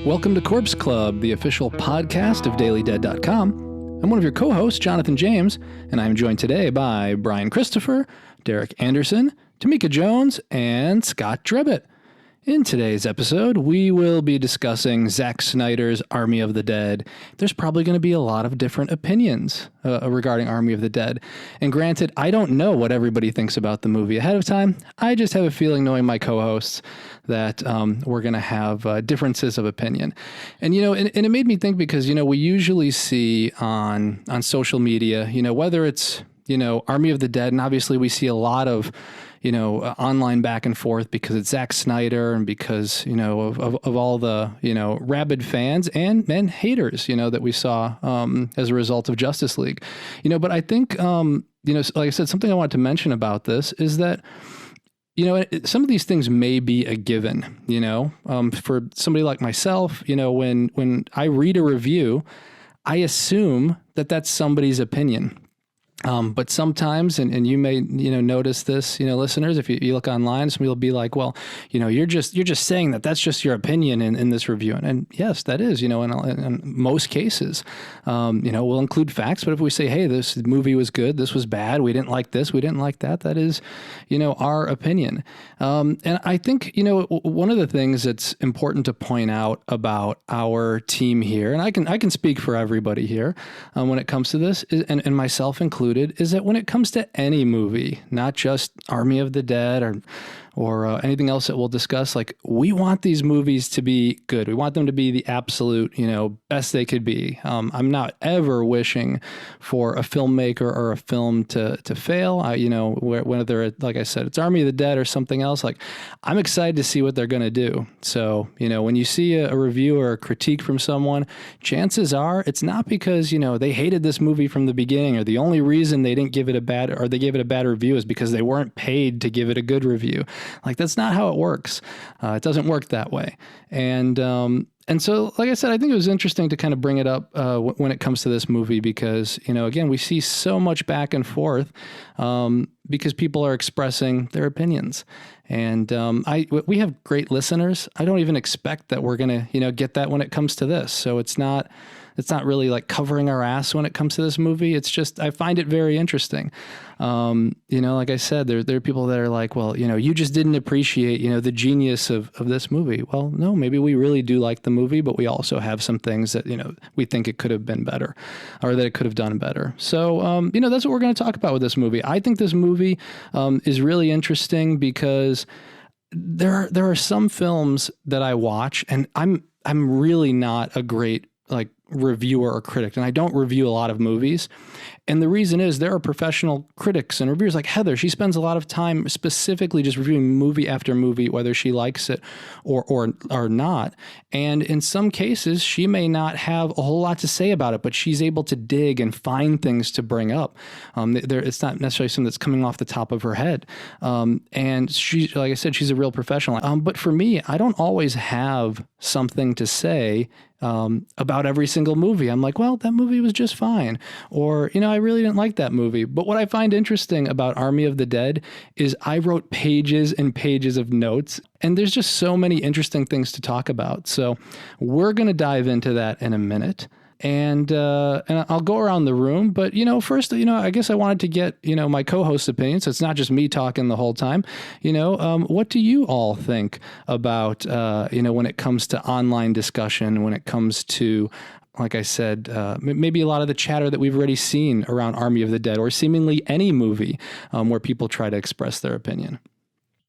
Welcome to Corpse Club, the official podcast of DailyDead.com. I'm one of your co-hosts, Jonathan James, and I'm joined today by Bryan Christopher, Derek Anderson, Tamika Jones, and Scott Drebit. In today's episode, we will be discussing Zack Snyder's Army of the Dead. There's probably going to be a lot of different opinions regarding Army of the Dead. And granted, I don't know what everybody thinks about the movie ahead of time. I just have a feeling, knowing my co-hosts, that we're going to have differences of opinion. And, and it made me think because, we usually see on social media, whether it's, Army of the Dead, and obviously we see a lot of, online back and forth because it's Zack Snyder and because, of all the, rabid fans and haters, that we saw as a result of Justice League. But I think, like I said, something I wanted to mention about this is that, some of these things may be a given, for somebody like myself, when I read a review, I assume that that's somebody's opinion. But sometimes, and you may, notice this, listeners, if you look online, somebody will be like, well, you're just saying that that's just your opinion in this review. And yes, that is, in most cases, we'll include facts. But if we say, hey, this movie was good, this was bad, we didn't like this, we didn't like that, that is, our opinion. And I think, one of the things that's important to point out about our team here, and I can speak for everybody here when it comes to this, and myself included, is that when it comes to any movie, not just Army of the Dead or anything else that we'll discuss, like, we want these movies to be good. We want them to be the absolute, best they could be. I'm not ever wishing for a filmmaker or a film to fail. Whether, like I said, it's Army of the Dead or something else, like, I'm excited to see what they're going to do. So, when you see a review or a critique from someone, chances are it's not because, they hated this movie from the beginning, or the only reason they didn't give it a bad, or they gave it a bad review is because they weren't paid to give it a good review. Like, that's not how it works. It doesn't work that way. And so, like I said, I think it was interesting to kind of bring it up when it comes to this movie because, again, we see so much back and forth because people are expressing their opinions. And we have great listeners. I don't even expect that we're going to, get that when it comes to this. So it's not really like covering our ass when it comes to this movie. It's just, I find it very interesting. Like I said, there are people that are like, well, you just didn't appreciate, the genius of this movie. Well, no, maybe we really do like the movie, but we also have some things that, we think it could have been better or that it could have done better. So, that's what we're going to talk about with this movie. I think this movie is really interesting because there are some films that I watch and I'm really not a great reviewer or critic, and I don't review a lot of movies. And the reason is there are professional critics and reviewers like Heather. She spends a lot of time specifically just reviewing movie after movie, whether she likes it or not. And in some cases, she may not have a whole lot to say about it, but she's able to dig and find things to bring up. It's not necessarily something that's coming off the top of her head. And she, like I said, she's a real professional. But for me, I don't always have something to say about every single movie. I'm like, well, that movie was just fine. Or, I really didn't like that movie. But what I find interesting about Army of the Dead is I wrote pages and pages of notes, and there's just so many interesting things to talk about. So we're going to dive into that in a minute. And I'll go around the room, but, first, I guess I wanted to get, my co-host's opinion. So it's not just me talking the whole time. What do you all think about, when it comes to online discussion, when it comes to, like I said, maybe a lot of the chatter that we've already seen around Army of the Dead or seemingly any movie where people try to express their opinion?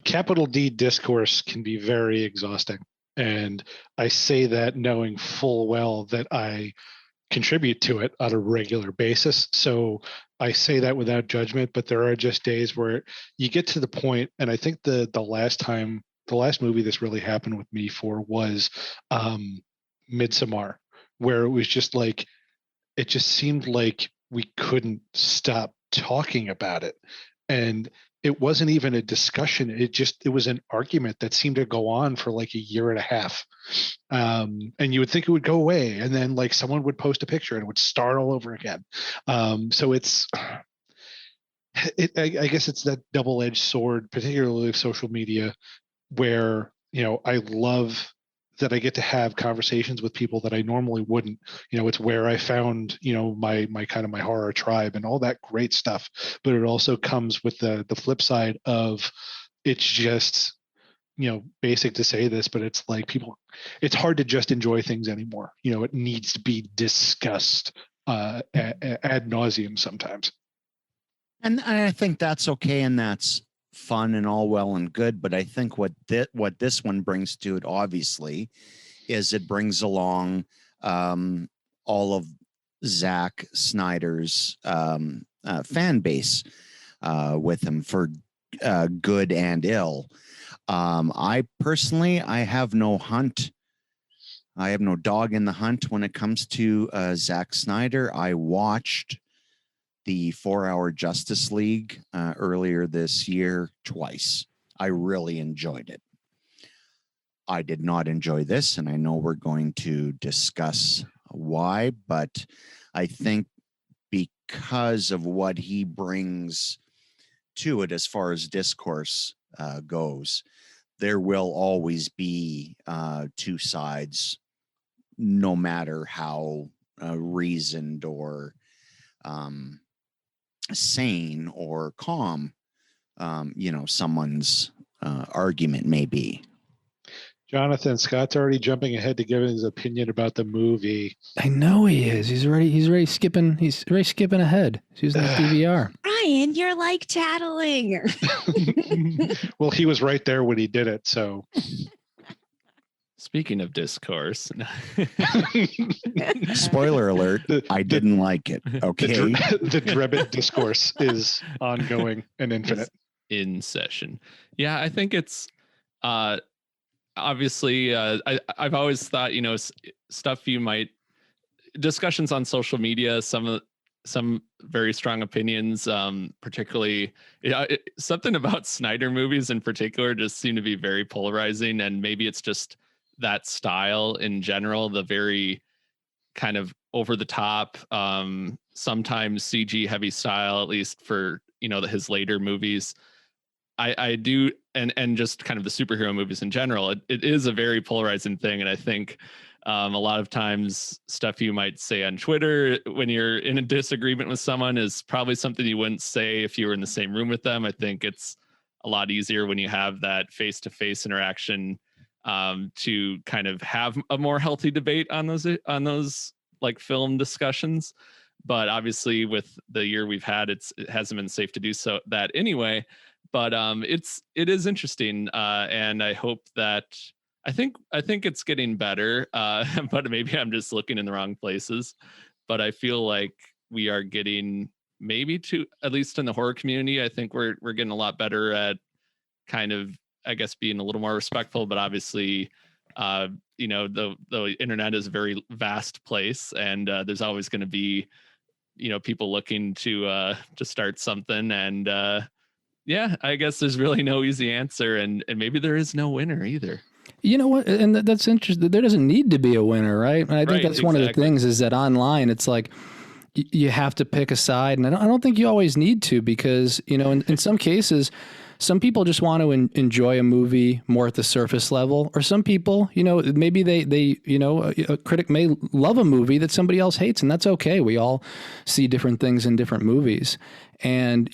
Capital D discourse can be very exhausting. And I say that knowing full well that I contribute to it on a regular basis. So I say that without judgment, but there are just days where you get to the point, and I think the last movie this really happened with me for was Midsommar, where it was just like, it just seemed like we couldn't stop talking about it. And it wasn't even a discussion. It was an argument that seemed to go on for like a year and a half. And you would think it would go away. And then like someone would post a picture and it would start all over again. So I guess it's that double-edged sword, particularly of social media, where, I love that I get to have conversations with people that I normally wouldn't. It's where I found, my kind of my horror tribe and all that great stuff. But it also comes with the flip side of, it's just, basic to say this, but it's like it's hard to just enjoy things anymore. It needs to be discussed ad nauseum sometimes. And I think that's okay, and that's fun and all well and good. But I think what this one brings to it, obviously, is it brings along all of Zack Snyder's fan base with him, for good and ill. I personally, I have no dog in the hunt when it comes to Zack Snyder. I watched the 4-hour Justice League earlier this year twice. I really enjoyed it. I did not enjoy this, and I know we're going to discuss why, but I think because of what he brings to it as far as discourse goes, there will always be two sides, no matter how reasoned or sane or calm someone's argument may be. Jonathan, Scott's already jumping ahead to give his opinion about the movie. I know he is. He's already skipping ahead. He's using the DVR. Bryan, you're like tattling. Well, he was right there when he did it, so. Speaking of discourse. Spoiler alert, I didn't like it. Okay. The Drebit discourse is ongoing and infinite. It's in session. Yeah, I think it's obviously I've always thought, stuff discussions on social media, some very strong opinions, particularly something about Snyder movies in particular just seem to be very polarizing, and maybe it's just that style in general, the very kind of over the top, sometimes CG heavy style, at least for, his later movies. I do, and just kind of the superhero movies in general, it is a very polarizing thing. And I think a lot of times stuff you might say on Twitter when you're in a disagreement with someone is probably something you wouldn't say if you were in the same room with them. I think it's a lot easier when you have that face-to-face interaction to kind of have a more healthy debate on those like film discussions. But obviously with the year we've had, it hasn't been safe to do so that anyway. But it is interesting, and I hope that I think it's getting better. But maybe I'm just looking in the wrong places. But I feel like we are getting maybe to, at least in the horror community, I think we're getting a lot better at kind of, I guess, being a little more respectful. But obviously, the internet is a very vast place, and there's always going to be, people looking to start something. And yeah, I guess there's really no easy answer, and maybe there is no winner either. You know what? And that's interesting. There doesn't need to be a winner, right? And I think that's one of the things is that online, it's like you have to pick a side. And I don't think you always need to, because, in some cases, some people just want to enjoy a movie more at the surface level, or some people, maybe they a critic may love a movie that somebody else hates, and that's okay. We all see different things in different movies. And,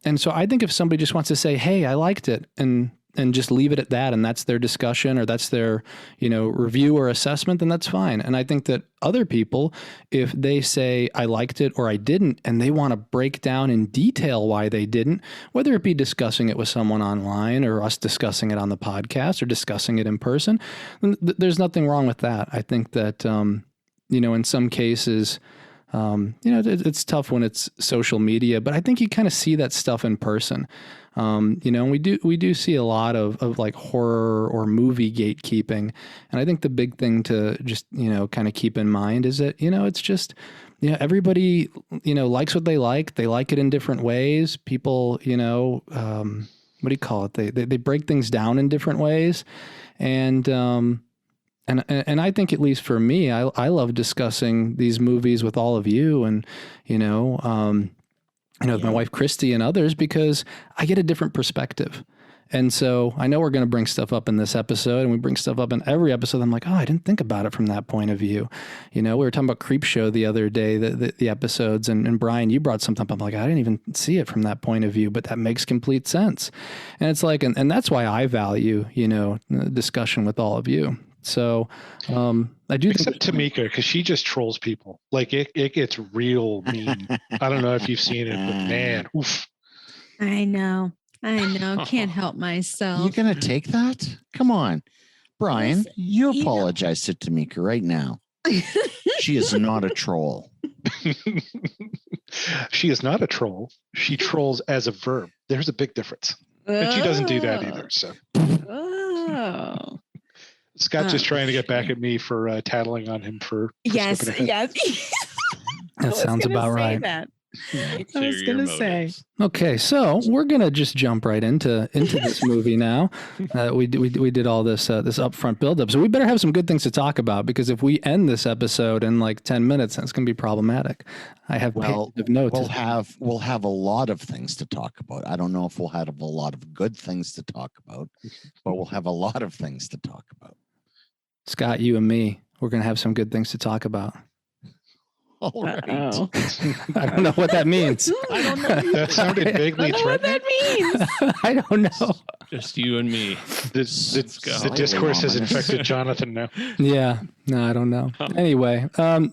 and so I think if somebody just wants to say, hey, I liked it, and just leave it at that, and that's their discussion, or that's their, review or assessment, then that's fine. And I think that other people, if they say I liked it or I didn't, and they want to break down in detail why they didn't, whether it be discussing it with someone online or us discussing it on the podcast or discussing it in person, there's nothing wrong with that. I think that, in some cases, it's tough when it's social media, but I think you kind of see that stuff in person. And we do see a lot of like horror or movie gatekeeping. And I think the big thing to just, kind of keep in mind is that, it's just, everybody, likes what they like. They like it in different ways. People, what do you call it? They break things down in different ways. And I think, at least for me, I love discussing these movies with all of you, and with my wife, Christy, and others, because I get a different perspective. And so I know we're going to bring stuff up in this episode, and we bring stuff up in every episode. I'm like, oh, I didn't think about it from that point of view. We were talking about Creepshow the other day, the episodes, and Brian, you brought something up. I'm like, I didn't even see it from that point of view, but that makes complete sense. And it's like, and that's why I value, discussion with all of you. So I do except Tamika, because she just trolls people. Like it gets real mean. I don't know if you've seen it, but man, oof. I know. Can't help myself. You gonna take that? Come on, Brian. Listen, you apologize to Tamika right now. She is not a troll. She is not a troll. She trolls as a verb. There's a big difference. And she doesn't do that either. So Scott's just trying to get back at me for tattling on him for yes. That sounds about right. That. I was going to say. Okay, so we're going to just jump right into this movie now. We did all this upfront buildup, so we better have some good things to talk about, because if we end this episode in like 10 minutes, that's going to be problematic. I have pages of notes. We'll have a lot of things to talk about. I don't know if we'll have a lot of good things to talk about, but we'll have a lot of things to talk about. Scott, you and me, we're going to have some good things to talk about. All right. I don't know what that means. I don't know. That sounded vaguely threatening. What that means. I don't know. Just you and me. The discourse has infected Jonathan now. Yeah. No, I don't know. Anyway,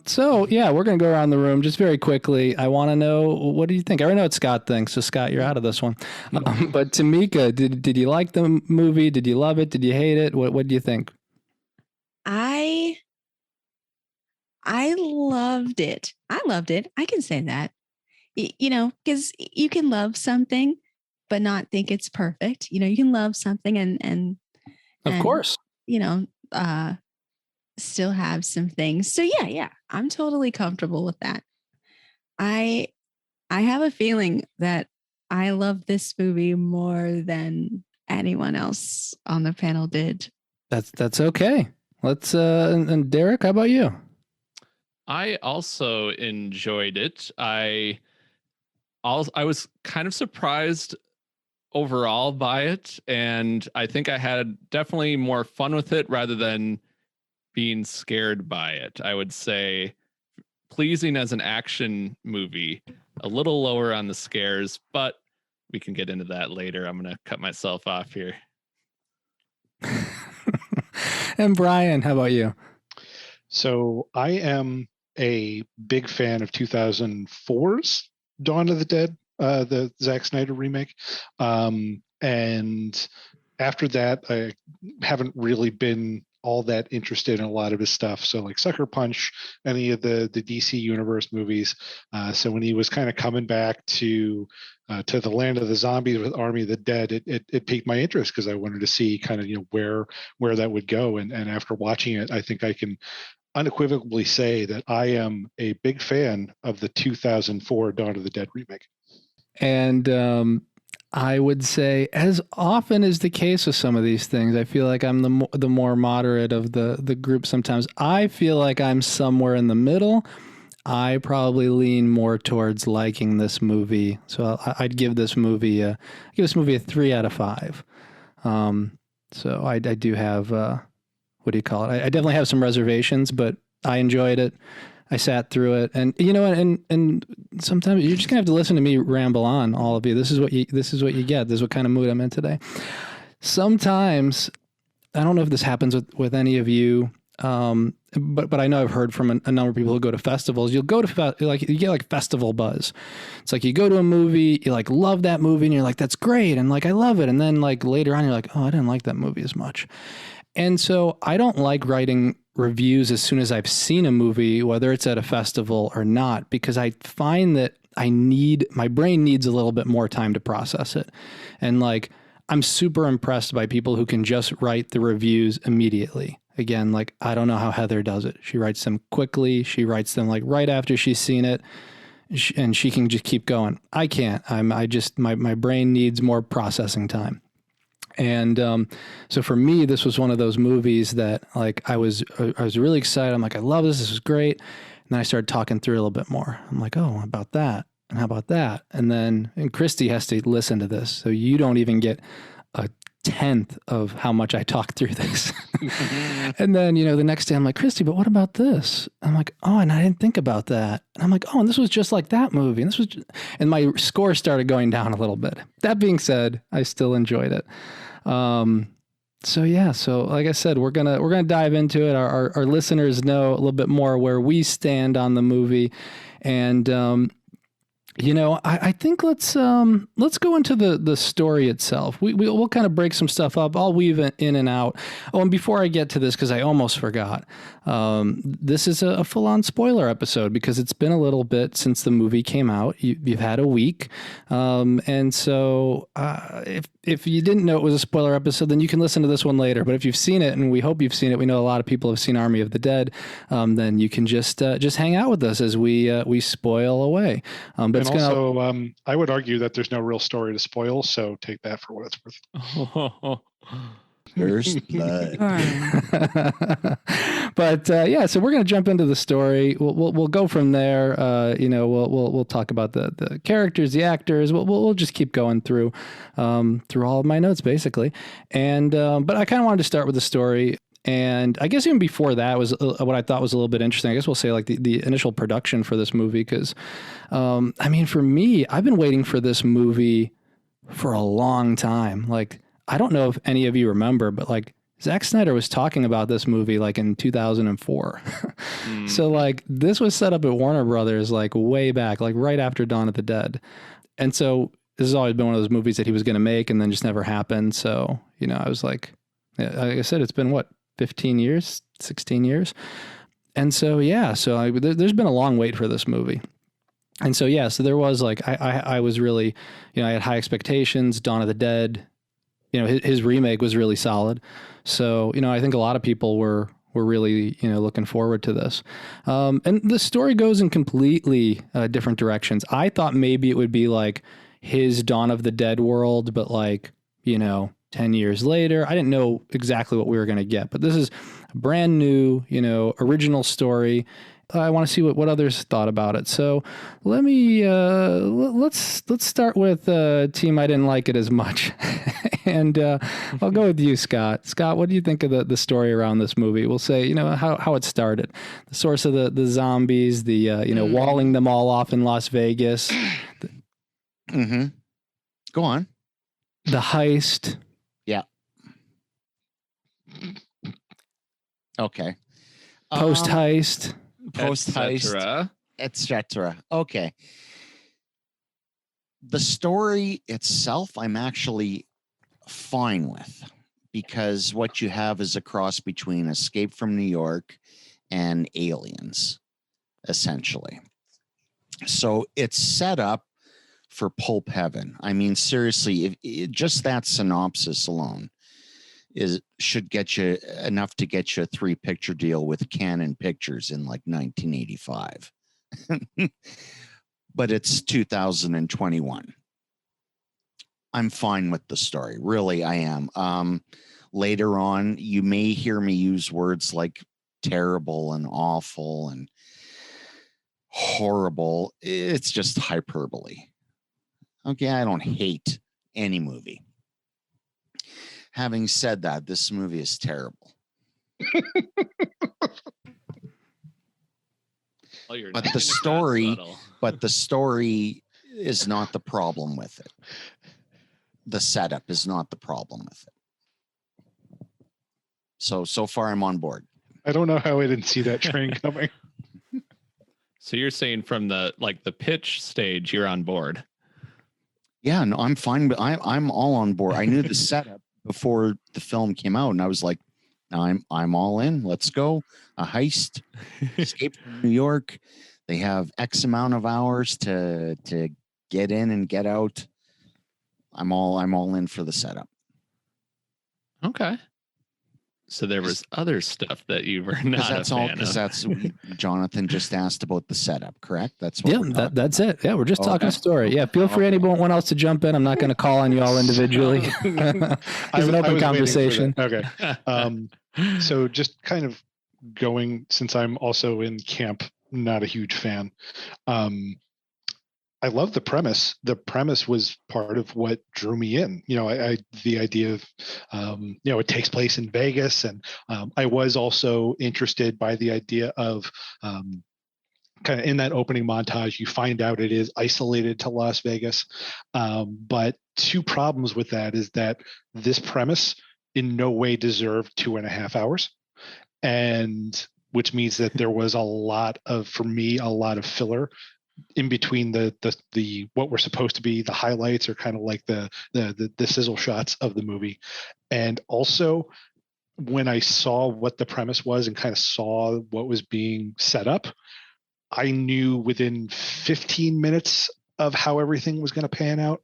so yeah, we're going to go around the room just very quickly. I want to know, what do you think? I already know what Scott thinks, so Scott, you're out of this one. But Tamika, did you like the movie? Did you love it? Did you hate it? What do you think? I loved it. I can say that, because you can love something, but not think it's perfect. You can love something and of course, still have some things. So yeah, I'm totally comfortable with that. I have a feeling that I love this movie more than anyone else on the panel did. That's okay. Let's and Derek, how about you? I also enjoyed it. I was kind of surprised overall by it, and I think I had definitely more fun with it rather than being scared by it. I would say pleasing as an action movie, a little lower on the scares, but we can get into that later. I'm going to cut myself off here. And Brian, how about you? So I am a big fan of 2004's Dawn of the Dead, the Zack Snyder remake. And after that, I haven't really been all that interested in a lot of his stuff. So like Sucker Punch, any of the DC Universe movies. So when he was kind of coming back to the land of the zombies with Army of the Dead, it piqued my interest, because I wanted to see kind of where that would go. And after watching it, I think I can unequivocally say that I am a big fan of the 2004 Dawn of the Dead remake. And I would say, as often is the case with some of these things, I feel like I'm the more moderate of the group sometimes. I feel like I'm somewhere in the middle. I probably lean more towards liking this movie. So I'd give this movie a 3 out of 5. So I do have, what do you call it? I definitely have some reservations, but I enjoyed it. I sat through it, and and sometimes you're just gonna have to listen to me ramble on, all of you. This is what you get. This is what kind of mood I'm in today. Sometimes, I don't know if this happens with any of you, but I know I've heard from a number of people who go to festivals. You'll go to you get like festival buzz. It's like you go to a movie, you like love that movie, and you're like, that's great, and like I love it, and then like later on you're like, oh, I didn't like that movie as much. And so I don't like writing reviews as soon as I've seen a movie, whether it's at a festival or not, because I find that my brain needs a little bit more time to process it. And like, I'm super impressed by people who can just write the reviews immediately. Again, like, I don't know how Heather does it. She writes them quickly. She writes them like right after she's seen it, and she can just keep going. I can't. My brain needs more processing time. And so for me, this was one of those movies that like I was really excited. I'm like, I love this. This is great. And then I started talking through it a little bit more. I'm like, oh, about that. And how about that? And Christy has to listen to this. So you don't even get a tenth of how much I talk through this. And then, the next day I'm like, Christy, but what about this? I'm like, oh, and I didn't think about that. And I'm like, oh, and this was just like that movie. And and my score started going down a little bit. That being said, I still enjoyed it. So like I said, we're gonna dive into it. Our listeners know a little bit more where we stand on the movie, and I think let's go into the story itself. We'll kind of break some stuff up. I'll weave it in and out. Oh, and before I get to this, because I almost forgot, this is a full-on spoiler episode because it's been a little bit since the movie came out. You've had a week, and so if you didn't know it was a spoiler episode, then you can listen to this one later. But if you've seen it, and we hope you've seen it, we know a lot of people have seen Army of the Dead. Then you can just hang out with us as we spoil away. But and also, I would argue that there's no real story to spoil, so take that for what it's worth. First blood. But so we're going to jump into the story. We'll go from there. We'll talk about the characters, the actors. We'll just keep going through all of my notes basically. And but I kind of wanted to start with the story. And I guess even before that was what I thought was a little bit interesting. I guess we'll say like the initial production for this movie, because for me, I've been waiting for this movie for a long time. Like, I don't know if any of you remember, but like Zack Snyder was talking about this movie like in 2004. So like this was set up at Warner Brothers like way back, like right after Dawn of the Dead. And so this has always been one of those movies that he was going to make and then just never happened. So, I was like I said, it's been 15 years, 16 years. And so, there's been a long wait for this movie. And so, so there was like, I was really, I had high expectations. Dawn of the Dead, his remake was really solid. So, I think a lot of people were really, looking forward to this. And the story goes in completely different directions. I thought maybe it would be like his Dawn of the Dead world, but like, 10 years later. I didn't know exactly what we were going to get, but this is a brand new, original story. I want to see what others thought about it. So let me, let's start with team I didn't like it as much. And I'll go with you, Scott. Scott, what do you think of the story around this movie? We'll say, how it started, the source of the zombies, the, walling them all off in Las Vegas. Go on. The heist. Yeah. Okay. Post heist. Etc. Okay. The story itself, I'm actually fine with, because what you have is a cross between Escape from New York and Aliens, essentially. So it's set up for pulp heaven. I mean, seriously, just that synopsis alone should get you enough to get you a 3-picture deal with Canon Pictures in like 1985. But it's 2021. I'm fine with the story. Really, I am. Later on, you may hear me use words like terrible and awful and horrible. It's just hyperbole. Okay, I don't hate any movie. Having said that, this movie is terrible. But the story is not the problem with it. The setup is not the problem with it. So far I'm on board. I don't know how I didn't see that train coming. So you're saying from the pitch stage, you're on board. Yeah, no, I'm fine. But I'm all on board. I knew the setup before the film came out, and I was like, I'm all in. Let's go. A heist, escape from New York. They have X amount of hours to get in and get out. I'm all in for the setup. Okay. So there was other stuff that you were not a fan of. Because that's Jonathan just asked about the setup, correct? That's what that's it. Yeah, we're just talking story. Yeah, feel free anyone else to jump in. I'm not going to call on you all individually. It's an open conversation. Okay. So just kind of going, since I'm also in camp, not a huge fan. I love the premise. The premise was part of what drew me in. The idea of, it takes place in Vegas, and I was also interested by the idea of kind of in that opening montage, you find out it is isolated to Las Vegas. But two problems with that is that this premise in no way deserved 2.5 hours, and which means that there was a lot of filler in between the what were supposed to be the highlights, or kind of like the sizzle shots of the movie. And also, when I saw what the premise was and kind of saw what was being set up, I knew within 15 minutes of how everything was going to pan out.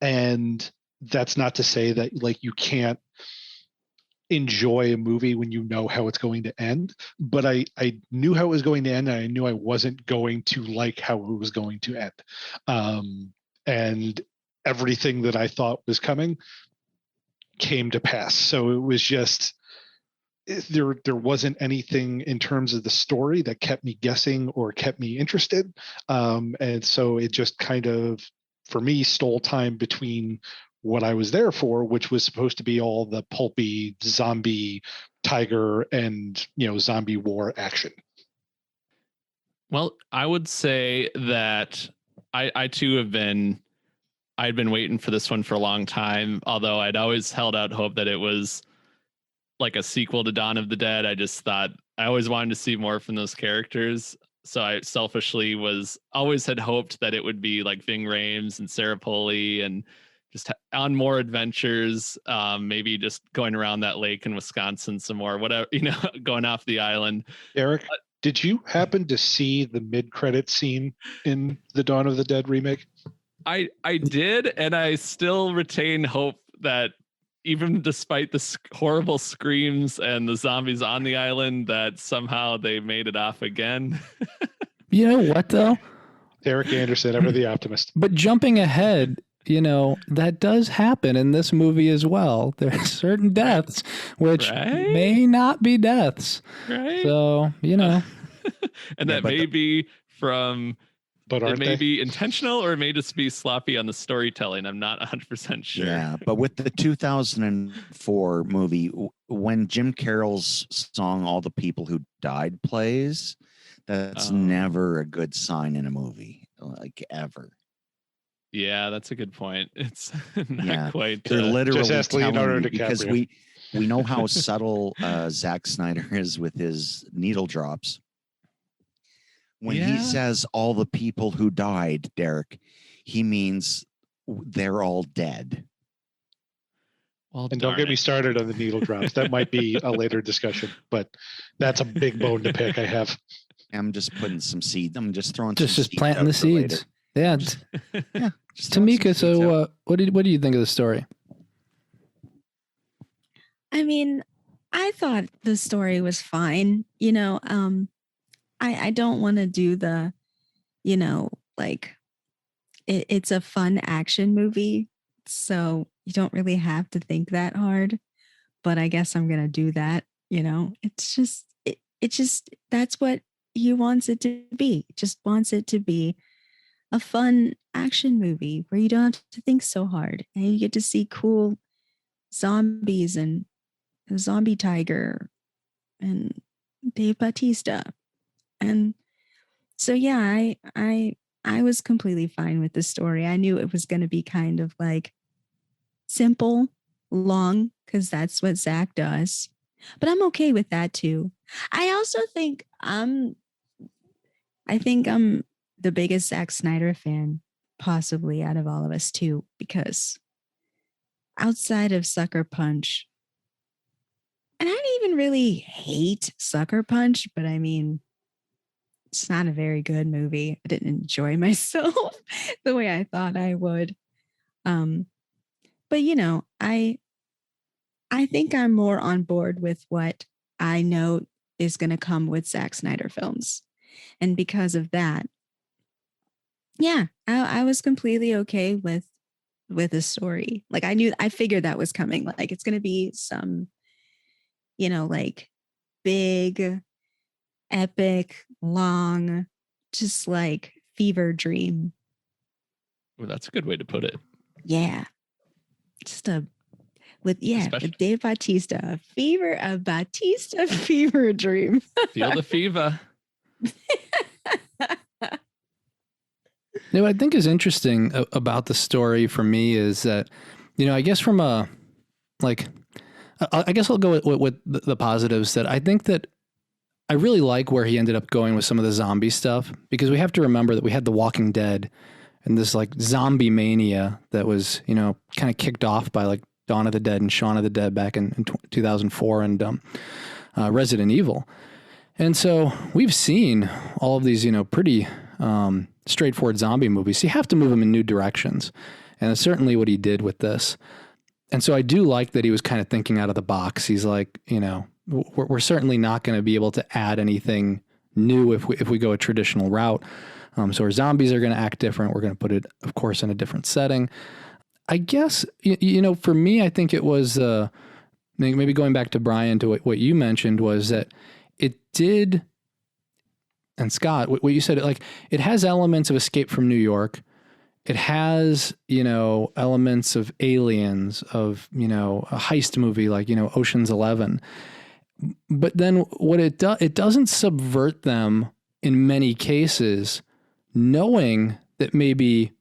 And that's not to say that like you can't enjoy a movie when you know how it's going to end, but I knew how it was going to end, and I knew I wasn't going to like how it was going to end. And everything that I thought was coming came to pass. So it was just, there wasn't anything in terms of the story that kept me guessing or kept me interested. And so it just kind of, for me, stole time between what I was there for, which was supposed to be all the pulpy zombie tiger and zombie war action. Well, I would say that I too I'd been waiting for this one for a long time, although I'd always held out hope that it was like a sequel to Dawn of the Dead. I just thought I always wanted to see more from those characters. So I selfishly always had hoped that it would be like Ving Rhames and Sarah Polley, and just on more adventures, maybe just going around that lake in Wisconsin some more, whatever, going off the island. Eric, did you happen to see the mid-credit scene in the Dawn of the Dead remake? I did, and I still retain hope that even despite the horrible screams and the zombies on the island, that somehow they made it off again. You know what, though? Eric Anderson, ever the optimist. But jumping ahead, that does happen in this movie as well. There are certain deaths which may not be deaths. Right. So, and that may be from... But it may be intentional, or it may just be sloppy on the storytelling. I'm not 100% sure. Yeah, but with the 2004 movie, when Jim Carroll's song "All the People Who Died" plays, that's never a good sign in a movie, like ever. Yeah, that's a good point. It's not quite. They're literally just Leonardo DiCaprio. Because we know how subtle Zack Snyder is with his needle drops. When he says all the people who died, Derek, he means they're all dead. Well, and don't get me started on the needle drops. That might be a later discussion, but that's a big bone to pick. I have. I'm just putting some seeds. I'm just throwing just planting the seeds. Yeah. Yeah. Tamika, so what do you think of the story? I mean, I thought the story was fine. I don't want to do the, like it's a fun action movie. So you don't really have to think that hard, but I guess I'm going to do that. It's just, that's what he wants it to be. He just wants it to be a fun action movie where you don't have to think so hard, and you get to see cool zombies and a zombie tiger and Dave Bautista. And so, yeah, I was completely fine with the story. I knew it was going to be kind of like simple, long, because that's what Zack does. But I'm okay with that too. I also think I'm the biggest Zack Snyder fan possibly out of all of us too, because outside of Sucker Punch, and I didn't even really hate Sucker Punch, but I mean, it's not a very good movie. I didn't enjoy myself the way I thought I would. But I think I'm more on board with what I know is going to come with Zack Snyder films. And because of that, yeah, I was completely okay with the story. Like I figured that was coming. Like it's going to be some, like big, epic, long, just like fever dream Well, that's a good way to put it. Yeah. Just with Dave Bautista, a Bautista fever dream. Feel the fever. What I think is interesting about the story for me is that, I guess from I guess I'll go with the positives, that I think that I really like where he ended up going with some of the zombie stuff, because we have to remember that we had The Walking Dead and this like zombie mania that was, kind of kicked off by like Dawn of the Dead and Shaun of the Dead back in 2004 and Resident Evil. And so we've seen all of these, pretty straightforward zombie movies. So you have to move them in new directions. And that's certainly what he did with this. And so I do like that he was kind of thinking out of the box. He's like, we're certainly not going to be able to add anything new if we go a traditional route. So our zombies are going to act different. We're going to put it, of course, in a different setting. I guess, for me, I think it was maybe going back to Bryan, to what you mentioned, was that it did, and Scott, what you said, like it has elements of Escape from New York. It has, elements of Aliens, of, a heist movie like, Ocean's 11. But then what it doesn't subvert them in many cases, knowing that maybe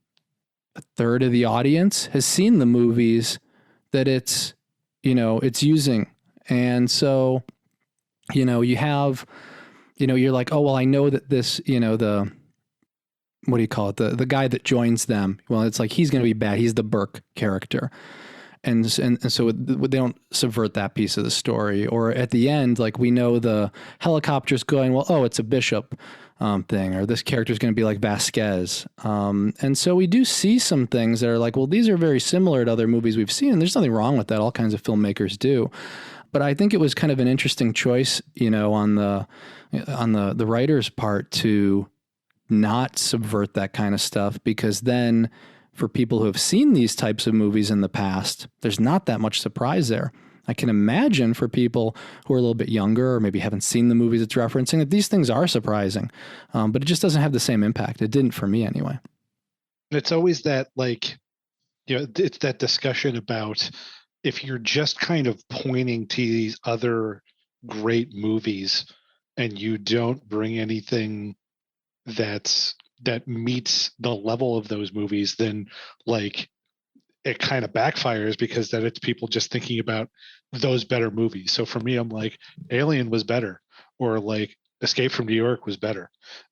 a third of the audience has seen the movies that it's using. And so, you have, you're like, oh, well, I know that this, what do you call it? The guy that joins them. Well, it's like, he's going to be bad. He's the Burke character. And so they don't subvert that piece of the story. Or at the end, like we know the helicopter's going, well, oh, it's a Bishop thing, or this character's going to be like Vasquez. And so we do see some things that are like, well, these are very similar to other movies we've seen. And there's nothing wrong with that. All kinds of filmmakers do. But I think it was kind of an interesting choice, on the writer's part to not subvert that kind of stuff, because then for people who have seen these types of movies in the past, there's not that much surprise there. I can imagine for people who are a little bit younger or maybe haven't seen the movies it's referencing, that these things are surprising, but it just doesn't have the same impact. It didn't for me anyway. It's always that, like, it's that discussion about if you're just kind of pointing to these other great movies and you don't bring anything that meets the level of those movies, then like it kind of backfires, because then it's people just thinking about those better movies. So for me, I'm like, Alien was better, or like Escape from New York was better.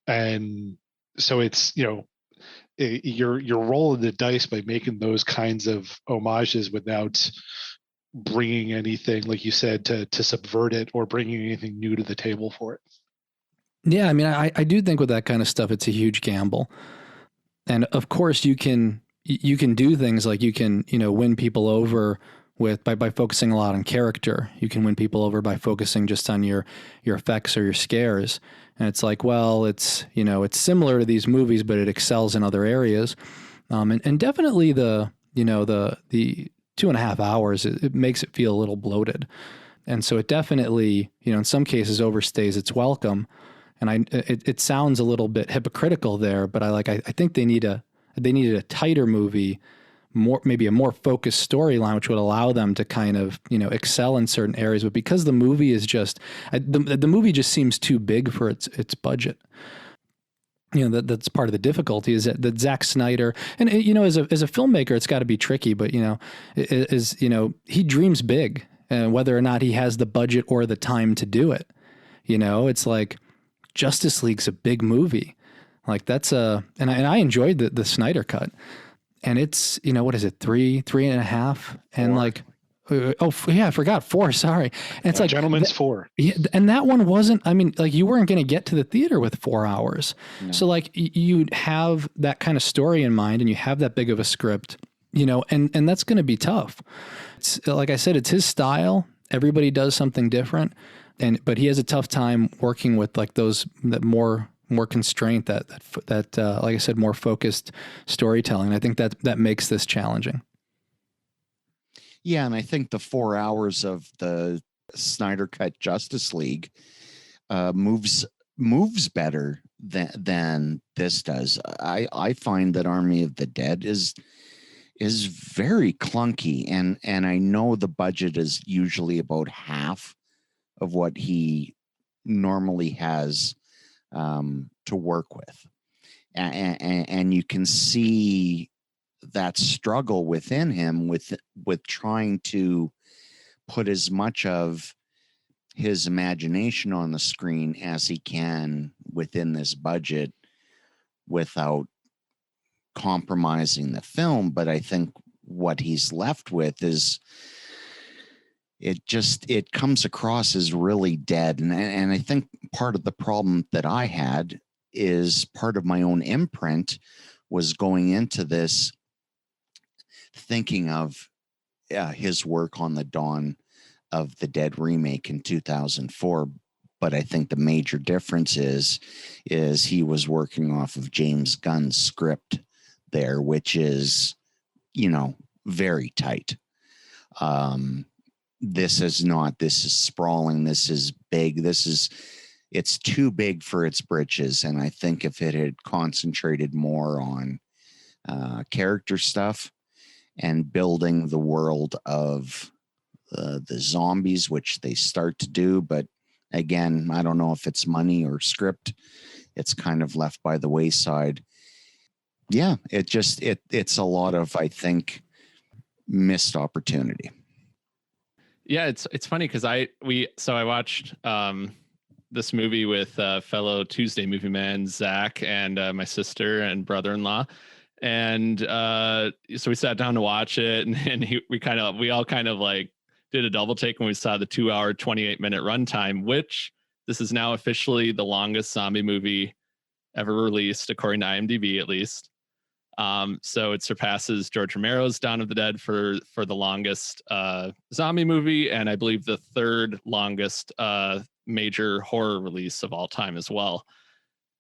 And so it's, you're rolling the dice by making those kinds of homages without bringing anything, like you said, to subvert it, or bringing anything new to the table for it. Yeah, I mean, I do think with that kind of stuff, it's a huge gamble. And of course, you can do things like you can, win people over by focusing a lot on character. You can win people over by focusing just on your effects or your scares. And it's like, well, it's similar to these movies, but it excels in other areas. And definitely the 2.5 hours, it makes it feel a little bloated. And so it definitely, in some cases overstays its welcome. And it sounds a little bit hypocritical there, but I think they needed a tighter movie, maybe a more focused storyline, which would allow them to kind of, excel in certain areas. But because the movie is just, the movie just seems too big for its budget. That's part of the difficulty, is that Zack Snyder, and as a filmmaker, it's got to be tricky, but he dreams big, and whether or not he has the budget or the time to do it, it's like Justice League's a big movie. Like that's and I enjoyed the Snyder cut, and it's, what is it? 3.5. And like, I forgot 4. Sorry. And it's like Gentleman's 4. Yeah. And that one wasn't, I mean, like you weren't going to get to the theater with 4 hours. No. So like you'd have that kind of story in mind, and you have that big of a script, and that's going to be tough. It's like I said, it's his style. Everybody does something different. But he has a tough time working with like that more constraint, that like I said, more focused storytelling. I think that makes this challenging. Yeah, and I think the 4 hours of the Snyder Cut Justice League moves better than this does. I find that Army of the Dead is very clunky, and I know the budget is usually about half of what he normally has to work with, and you can see that struggle within him with trying to put as much of his imagination on the screen as he can within this budget without compromising the film. But I think what he's left with is it comes across as really dead. And I think part of the problem that I had is part of my own imprint was going into this thinking of his work on the Dawn of the Dead remake in 2004. But I think the major difference is he was working off of James Gunn's script there, which is, very tight. This is not. This is sprawling. This is big. It's too big for its britches. And I think if it had concentrated more on character stuff and building the world of the zombies, which they start to do, but again, I don't know if it's money or script. It's kind of left by the wayside. Yeah, it's a lot of, I think, missed opportunity. Yeah, it's funny because I watched this movie with fellow Tuesday movie man Zach and my sister and brother-in-law, and so we sat down to watch it, and we all kind of like did a double take when we saw the 2-hour 28-minute runtime, which this is now officially the longest zombie movie ever released, according to IMDb at least. So it surpasses George Romero's Dawn of the Dead for the longest zombie movie, and I believe the third longest major horror release of all time as well.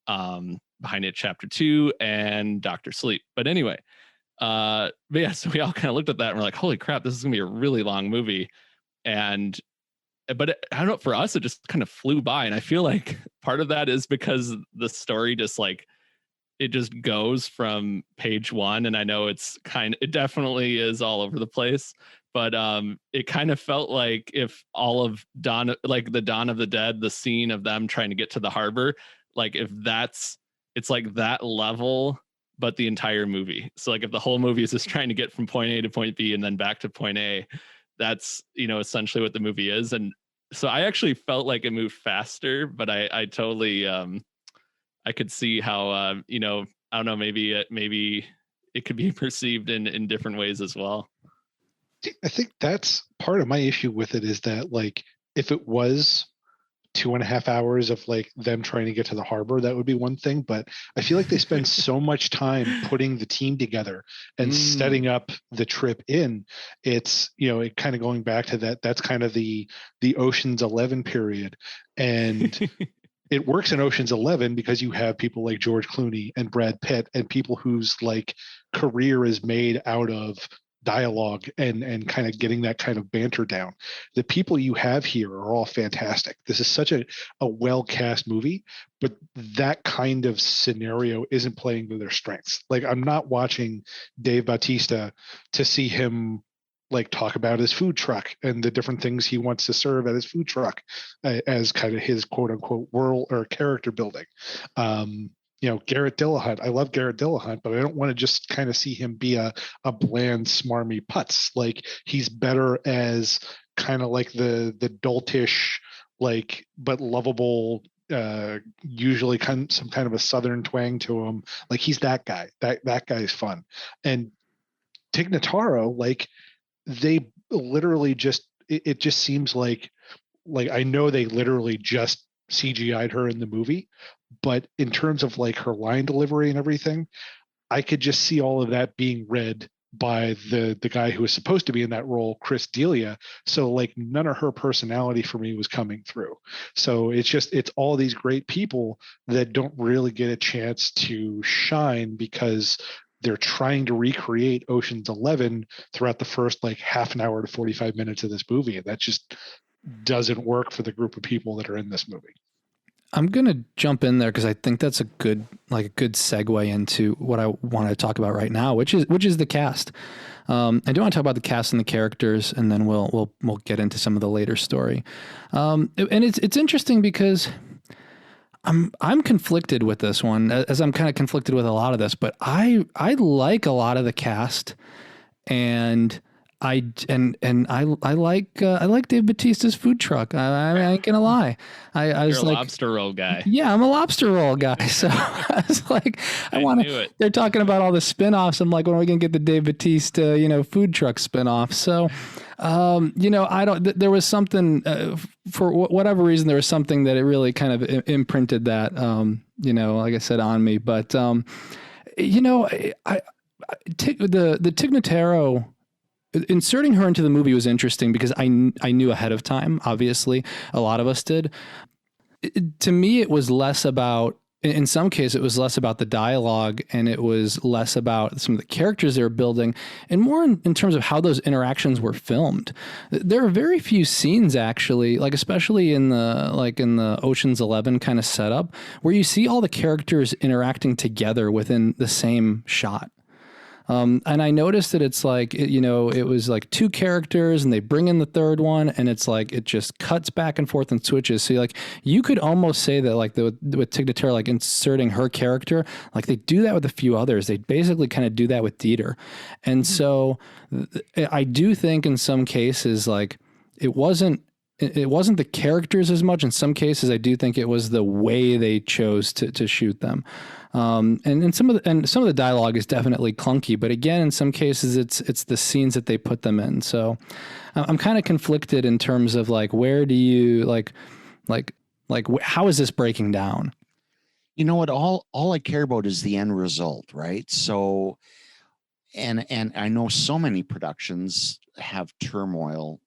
Behind it, Chapter 2 and Dr. Sleep. But anyway, but yeah, so we all kind of looked at that and we're like, holy crap, this is gonna be a really long movie. But I don't know, for us, it just kind of flew by. And I feel like part of that is because the story just like, it just goes from page one. And I know it definitely is all over the place, but it kind of felt like if all of the Dawn of the Dead, the scene of them trying to get to the harbor, like if it's like that level, but the entire movie. So like if the whole movie is just trying to get from point A to point B and then back to point A, that's, essentially what the movie is. And so I actually felt like it moved faster, but I totally, I could see how, I don't know, maybe it could be perceived in different ways as well. I think that's part of my issue with it, is that like, if it was 2.5 hours of like them trying to get to the harbor, that would be one thing. But I feel like they spend so much time putting the team together and setting up the trip in. It's, it kind of going back to that's kind of the Ocean's 11 period. And it works in Ocean's 11 because you have people like George Clooney and Brad Pitt and people whose like career is made out of dialogue and kind of getting that kind of banter down. The people you have here are all fantastic. This is such a well cast movie, but that kind of scenario isn't playing to their strengths. Like, I'm not watching Dave Bautista to see him like talk about his food truck and the different things he wants to serve at his food truck as kind of his quote unquote world or character building. Garrett Dillahunt. I love Garrett Dillahunt, but I don't want to just kind of see him be a bland, smarmy putz. Like, he's better as kind of like the doltish, like, but lovable, usually some kind of a Southern twang to him. Like, he's that guy. That guy's fun. And Tig Notaro, like, they literally just, it just seems like I know they literally just CGI'd her in the movie, but in terms of like her line delivery and everything, I could just see all of that being read by the guy who was supposed to be in that role, Chris D'Elia. So like none of her personality for me was coming through. So it's all these great people that don't really get a chance to shine because they're trying to recreate Ocean's 11 throughout the first like half an hour to 45 minutes of this movie. And that just doesn't work for the group of people that are in this movie. I'm gonna jump in there because I think that's a good segue into what I want to talk about right now, which is the cast. I do want to talk about the cast and the characters, and then we'll get into some of the later story. And it's interesting because I'm conflicted with this one, as I'm kind of conflicted with a lot of this, but I like a lot of the cast, and I like Dave Bautista's food truck. I ain't gonna lie. I was You're a like, lobster roll guy. yeah, I'm a lobster roll guy. So I was like, I want knew to. it. They're talking about all the spinoffs. I'm like, when are we gonna get the Dave Bautista, food truck spinoff? So, I don't. There was something for whatever reason. There was something that it really kind of imprinted that, like I said, on me. But the Tig Notaro. Inserting her into the movie was interesting because I knew ahead of time. Obviously, a lot of us did. To me, it was less about. In some cases, it was less about the dialogue, and it was less about some of the characters they were building, and more in terms of how those interactions were filmed. There are very few scenes, actually, especially in the Ocean's 11 kind of setup, where you see all the characters interacting together within the same shot. And I noticed that it's it was like two characters and they bring in the third one, and it's like it just cuts back and forth and switches. So you could almost say that with Tig Notaro, inserting her character, they do that with a few others. They basically kind of do that with Dieter. And so I do think in some cases, it wasn't the characters as much. In some cases, I do think it was the way they chose to shoot them. And some of the dialogue is definitely clunky, but again, in some cases, it's the scenes that they put them in. So I'm kind of conflicted in terms of where do you how is this breaking down? You know what? All I care about is the end result, right? So, and I know so many productions have turmoil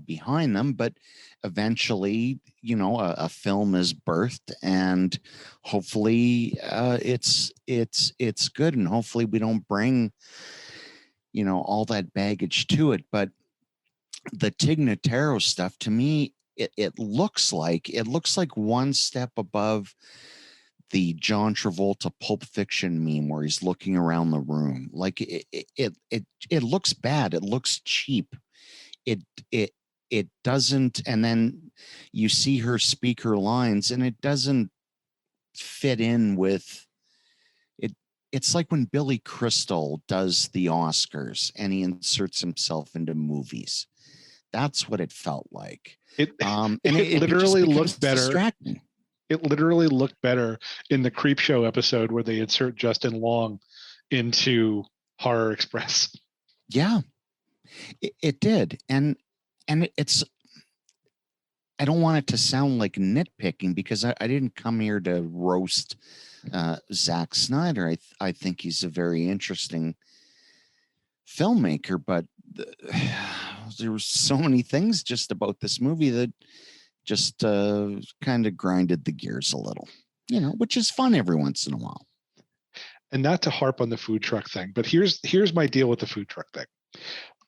behind them, but eventually, a film is birthed, and hopefully, it's good, and hopefully we don't bring, all that baggage to it. But the Tig Notaro stuff, to me, it looks like one step above the John Travolta Pulp Fiction meme where he's looking around the room. It looks bad. It looks cheap. It doesn't, and then you see her speak her lines, and it doesn't fit in with it. It's like when Billy Crystal does the Oscars and he inserts himself into movies. That's what it felt like. It it literally just looked better. Distracting. It literally looked better in the Creep Show episode where they insert Justin Long into Horror Express. Yeah, it did. And it's, I don't want it to sound like nitpicking because I didn't come here to roast Zack Snyder. I think he's a very interesting filmmaker, but there were so many things just about this movie that just kind of grinded the gears a little, which is fun every once in a while. And not to harp on the food truck thing, but here's my deal with the food truck thing.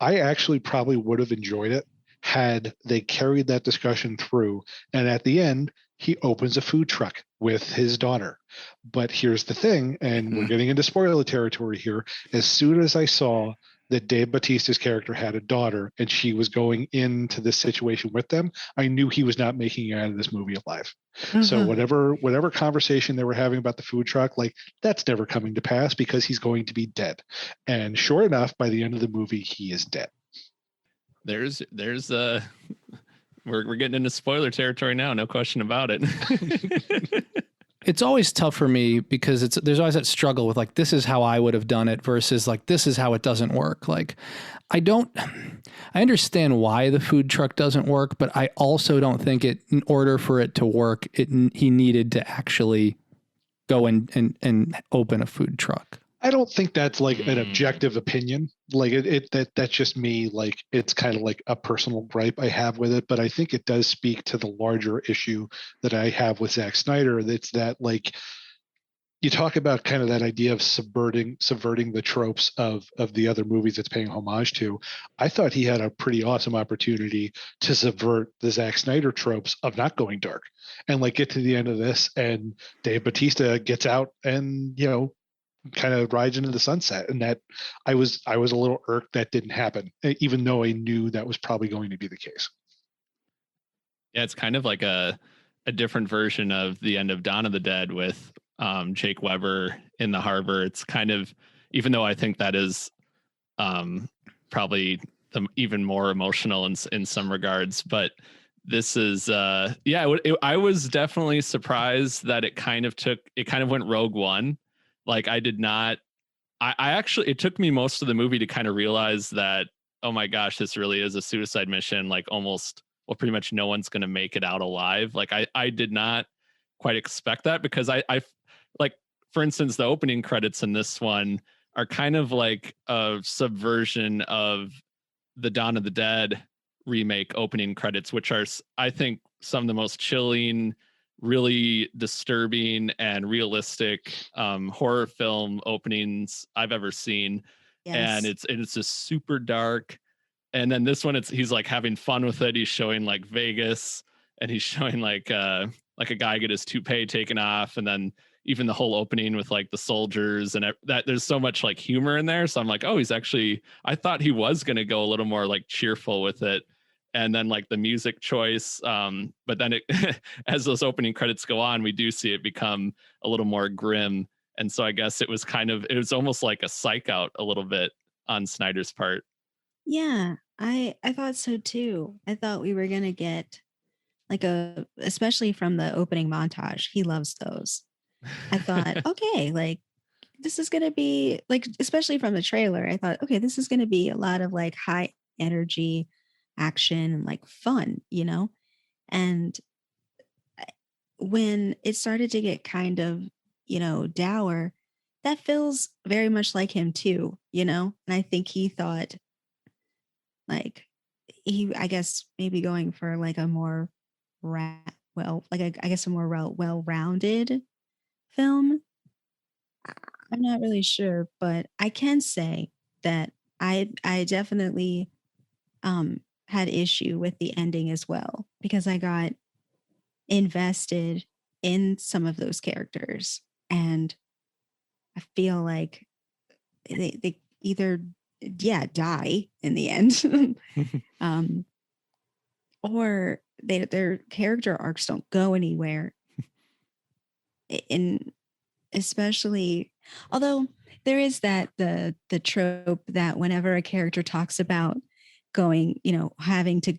I actually probably would have enjoyed it had they carried that discussion through. And at the end, he opens a food truck with his daughter. But here's the thing, and we're getting into spoiler territory here. As soon as I saw that Dave Bautista's character had a daughter and she was going into this situation with them, I knew he was not making it out of this movie alive. Mm-hmm. So whatever conversation they were having about the food truck, that's never coming to pass because he's going to be dead. And sure enough, by the end of the movie, he is dead. There's we're getting into spoiler territory now, no question about it. It's always tough for me because there's always that struggle with this is how I would have done it versus this is how it doesn't work. I understand why the food truck doesn't work, but I also don't think in order for it to work, he needed to actually go and open a food truck. I don't think that's an objective opinion. That's just me. It's kind of a personal gripe I have with it, but I think it does speak to the larger issue that I have with Zack Snyder. That's that you talk about kind of that idea of subverting the tropes of the other movies it's paying homage to. I thought he had a pretty awesome opportunity to subvert the Zack Snyder tropes of not going dark, and like get to the end of this, and Dave Bautista gets out and kind of rides into the sunset. And that I was a little irked that didn't happen, even though I knew that was probably going to be the case. Yeah, it's kind of like a different version of the end of Dawn of the Dead with Jake Weber in the harbor. It's kind of, even though I think that is probably even more emotional in some regards, but this is I was definitely surprised that it kind of went Rogue One. Like I did not, I actually, it took me most of the movie to kind of realize that, oh my gosh, this really is a suicide mission. Like almost, well, pretty much no one's going to make it out alive. Like I did not quite expect that, because I like, for instance, the opening credits in this one are kind of like a subversion of the Dawn of the Dead remake opening credits, which are, I think, some of the most chilling, really disturbing and realistic horror film openings I've ever seen. Yes. And it's just super dark. And then this one, he's like having fun with it. He's showing like Vegas, and he's showing like a guy get his toupee taken off, and then even the whole opening with like the soldiers and that. There's so much like humor in there. So I'm like, oh, he's actually. I thought he was going to go a little more like cheerful with it, and then like the music choice. But then as those opening credits go on, we do see it become a little more grim. And so I guess it was almost like a psych out a little bit on Snyder's part. Yeah, I thought so too. I thought we were gonna get like especially from the opening montage. He loves those. I thought, okay, like this is gonna be like, especially from the trailer, I thought, okay, this is gonna be a lot of like high energy action and like fun, And when it started to get kind of, dour, that feels very much like him too, And I think he thought like I guess maybe going for like a more I guess a more well-rounded film. I'm not really sure, but I can say that I definitely had issue with the ending as well, because I got invested in some of those characters, and I feel like they either die in the end or their character arcs don't go anywhere. In especially, although there is the trope that whenever a character talks about going, having to,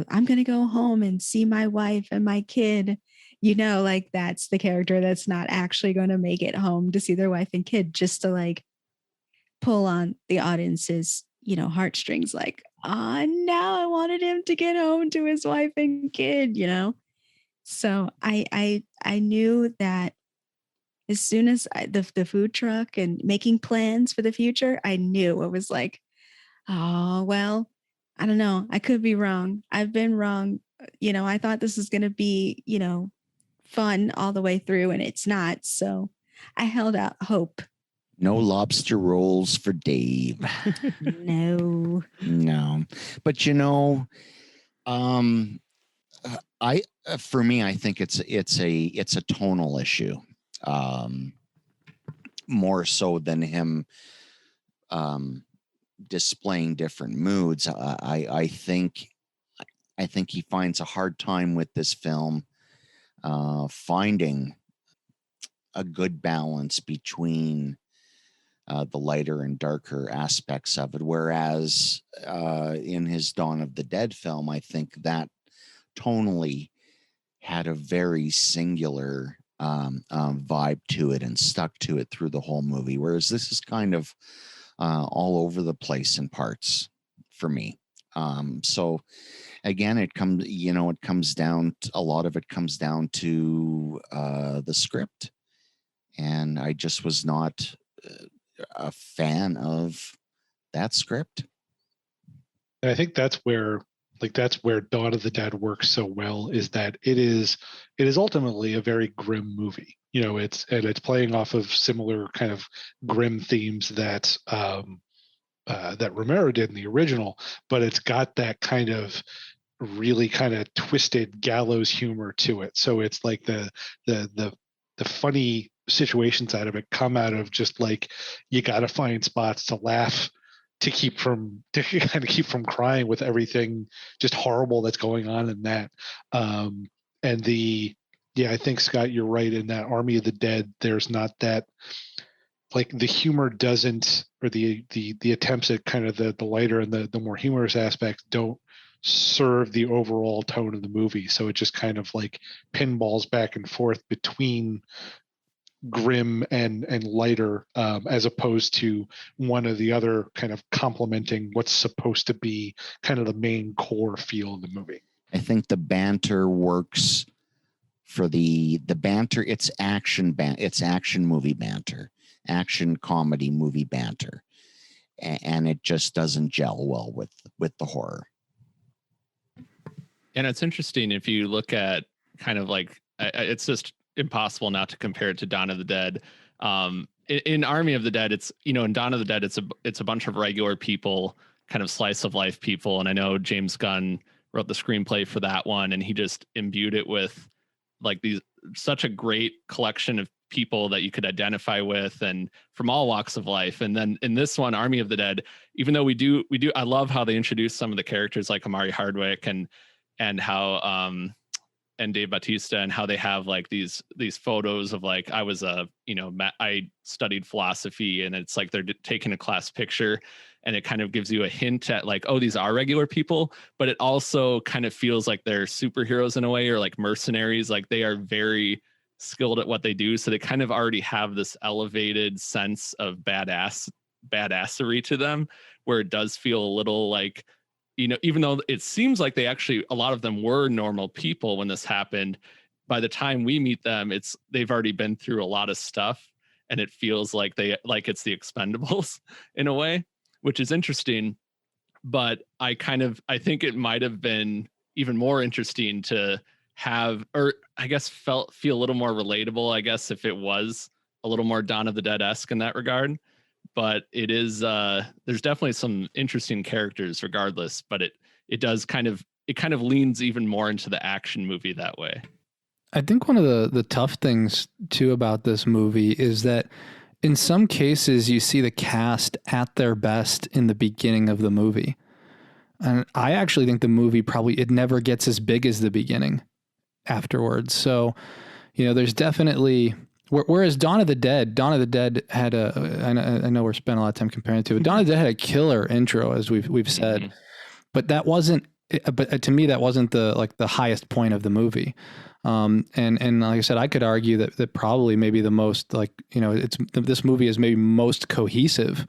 I'm going to go home and see my wife and my kid, like that's the character that's not actually going to make it home to see their wife and kid, just to like pull on the audience's, heartstrings, like, oh no, I wanted him to get home to his wife and kid, So I knew that as soon as the food truck and making plans for the future, I knew it was like, oh, well, I don't know. I could be wrong. I've been wrong. I thought this was going to be, fun all the way through, and it's not. So I held out hope. No lobster rolls for Dave. No. But for me, I think it's a tonal issue, more so than him displaying different moods. I think he finds a hard time with this film finding a good balance between the lighter and darker aspects of it. Whereas in his Dawn of the Dead film, I think that tonally had a very singular vibe to it and stuck to it through the whole movie. Whereas this is kind of all over the place in parts for me. So again, it comes down to, a lot of it comes down to the script. And I just was not a fan of that script. And I think that's where Like that's where Dawn of the Dead works so well, is that it is ultimately a very grim movie. It's playing off of similar kind of grim themes that that Romero did in the original, but it's got that kind of really kind of twisted gallows humor to it. So it's like the funny situations out of it come out of just like, you got to find spots to laugh to kind of keep from crying with everything just horrible that's going on in that. I think, Scott, you're right, in that Army of the Dead, there's not that, like, the humor doesn't, or the attempts at kind of the lighter and the more humorous aspects don't serve the overall tone of the movie. So it just kind of like pinballs back and forth between grim and lighter, as opposed to one or the other kind of complementing what's supposed to be kind of the main core feel of the movie. I think the banter works for the banter. It's action movie banter, action comedy movie banter, and it just doesn't gel well with the horror. And it's interesting if you look at kind of like, it's just impossible not to compare it to Dawn of the Dead. In Army of the Dead, it's, in Dawn of the Dead, it's a bunch of regular people, kind of slice of life people. And I know James Gunn wrote the screenplay for that one, and he just imbued it with like such a great collection of people that you could identify with, and from all walks of life. And then in this one, Army of the Dead, even though we do, I love how they introduce some of the characters like Amari Hardwick and how and Dave Bautista, and how they have like these photos of like, I studied philosophy, and it's like they're taking a class picture, and it kind of gives you a hint at like, oh, these are regular people, but it also kind of feels like they're superheroes in a way, or like mercenaries. Like they are very skilled at what they do. So they kind of already have this elevated sense of badassery to them, where it does feel a little like, even though it seems like a lot of them were normal people when this happened, by the time we meet them, they've already been through a lot of stuff, and it feels like it's the Expendables in a way, which is interesting. But I think it might have been even more interesting to have, or I guess feel a little more relatable, I guess, if it was a little more Dawn of the Dead-esque in that regard. But it is, there's definitely some interesting characters regardless, but it kind of leans even more into the action movie that way. I think one of the tough things too about this movie is that in some cases you see the cast at their best in the beginning of the movie. And I actually think the movie it never gets as big as the beginning afterwards. So, there's definitely, whereas Dawn of the Dead had I know we're spending a lot of time comparing it to it. Dawn of the Dead had a killer intro, as we've said, Mm-hmm. but that wasn't, but to me, that wasn't the highest point of the movie. And like I said, I could argue that probably maybe the most, this movie is maybe most cohesive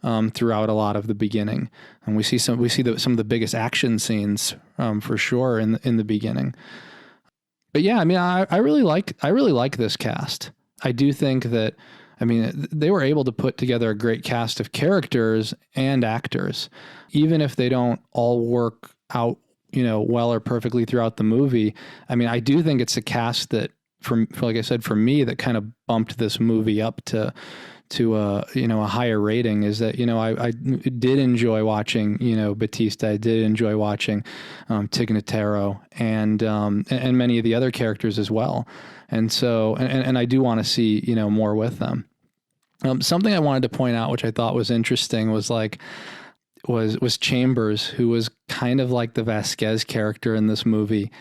throughout a lot of the beginning, and we see some of the biggest action scenes for sure in the beginning. But yeah, I mean, I really like this cast. I do think that, they were able to put together a great cast of characters and actors, even if they don't all work out, well or perfectly throughout the movie. I do think it's a cast that, for like I said, for me, that kind of bumped this movie up to a higher rating. Is that, I did enjoy watching, Batista. I did enjoy watching Tig Notaro and many of the other characters as well. And so, and I do want to see, more with them. Something I wanted to point out, which I thought was interesting, was Chambers, who was kind of like the Vasquez character in this movie.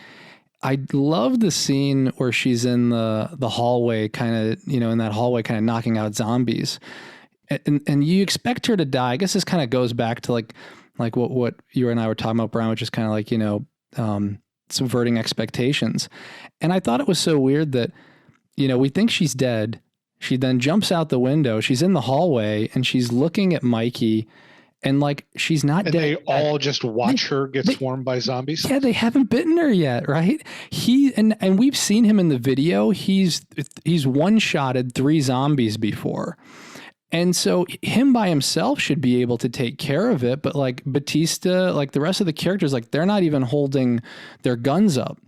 I love the scene where she's in the hallway, kind of, in that hallway, kind of knocking out zombies, and you expect her to die. I guess this kind of goes back to like what you and I were talking about, Brian, which is kind of like, subverting expectations. And I thought it was so weird that, we think she's dead. She then jumps out the window. She's in the hallway and she's looking at Mikey. And like, she's not and dead. They all just watch her get swarmed by zombies. Yeah, they haven't bitten her yet, right? And we've seen him in the video. He's one-shotted 3 zombies before. And so him by himself should be able to take care of it. But like Batista, like the rest of the characters, like they're not even holding their guns up.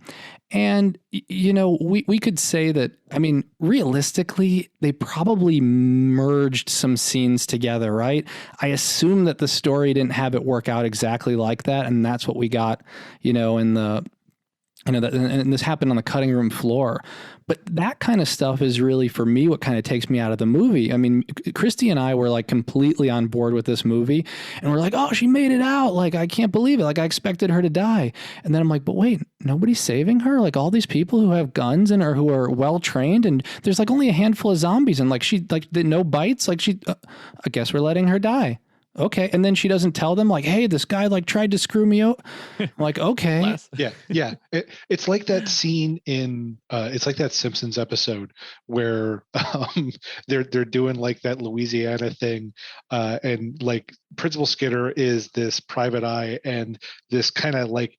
And, you know, we could say that, I mean, realistically, they probably merged some scenes together, right? I assume that the story didn't have it work out exactly like that. And that's what we got, you know, in the, you know, and this happened on the cutting room floor. But that kind of stuff is really, for me, what kind of takes me out of the movie. I mean, Christy and I were like completely on board with this movie, and we're like, oh, she made it out. Like, I can't believe it. Like, I expected her to die. And then I'm like, but wait, nobody's saving her? Like, all these people who have guns and who are well trained, and there's like only a handful of zombies, and like she, like, no bites. Like, I guess we're letting her die. Okay. And then she doesn't tell them like, hey, this guy like tried to screw me out. I'm like, okay. Yeah. It's like that scene in it's like that Simpsons episode where they're doing like that Louisiana thing, and like Principal Skinner is this private eye, and this kind of like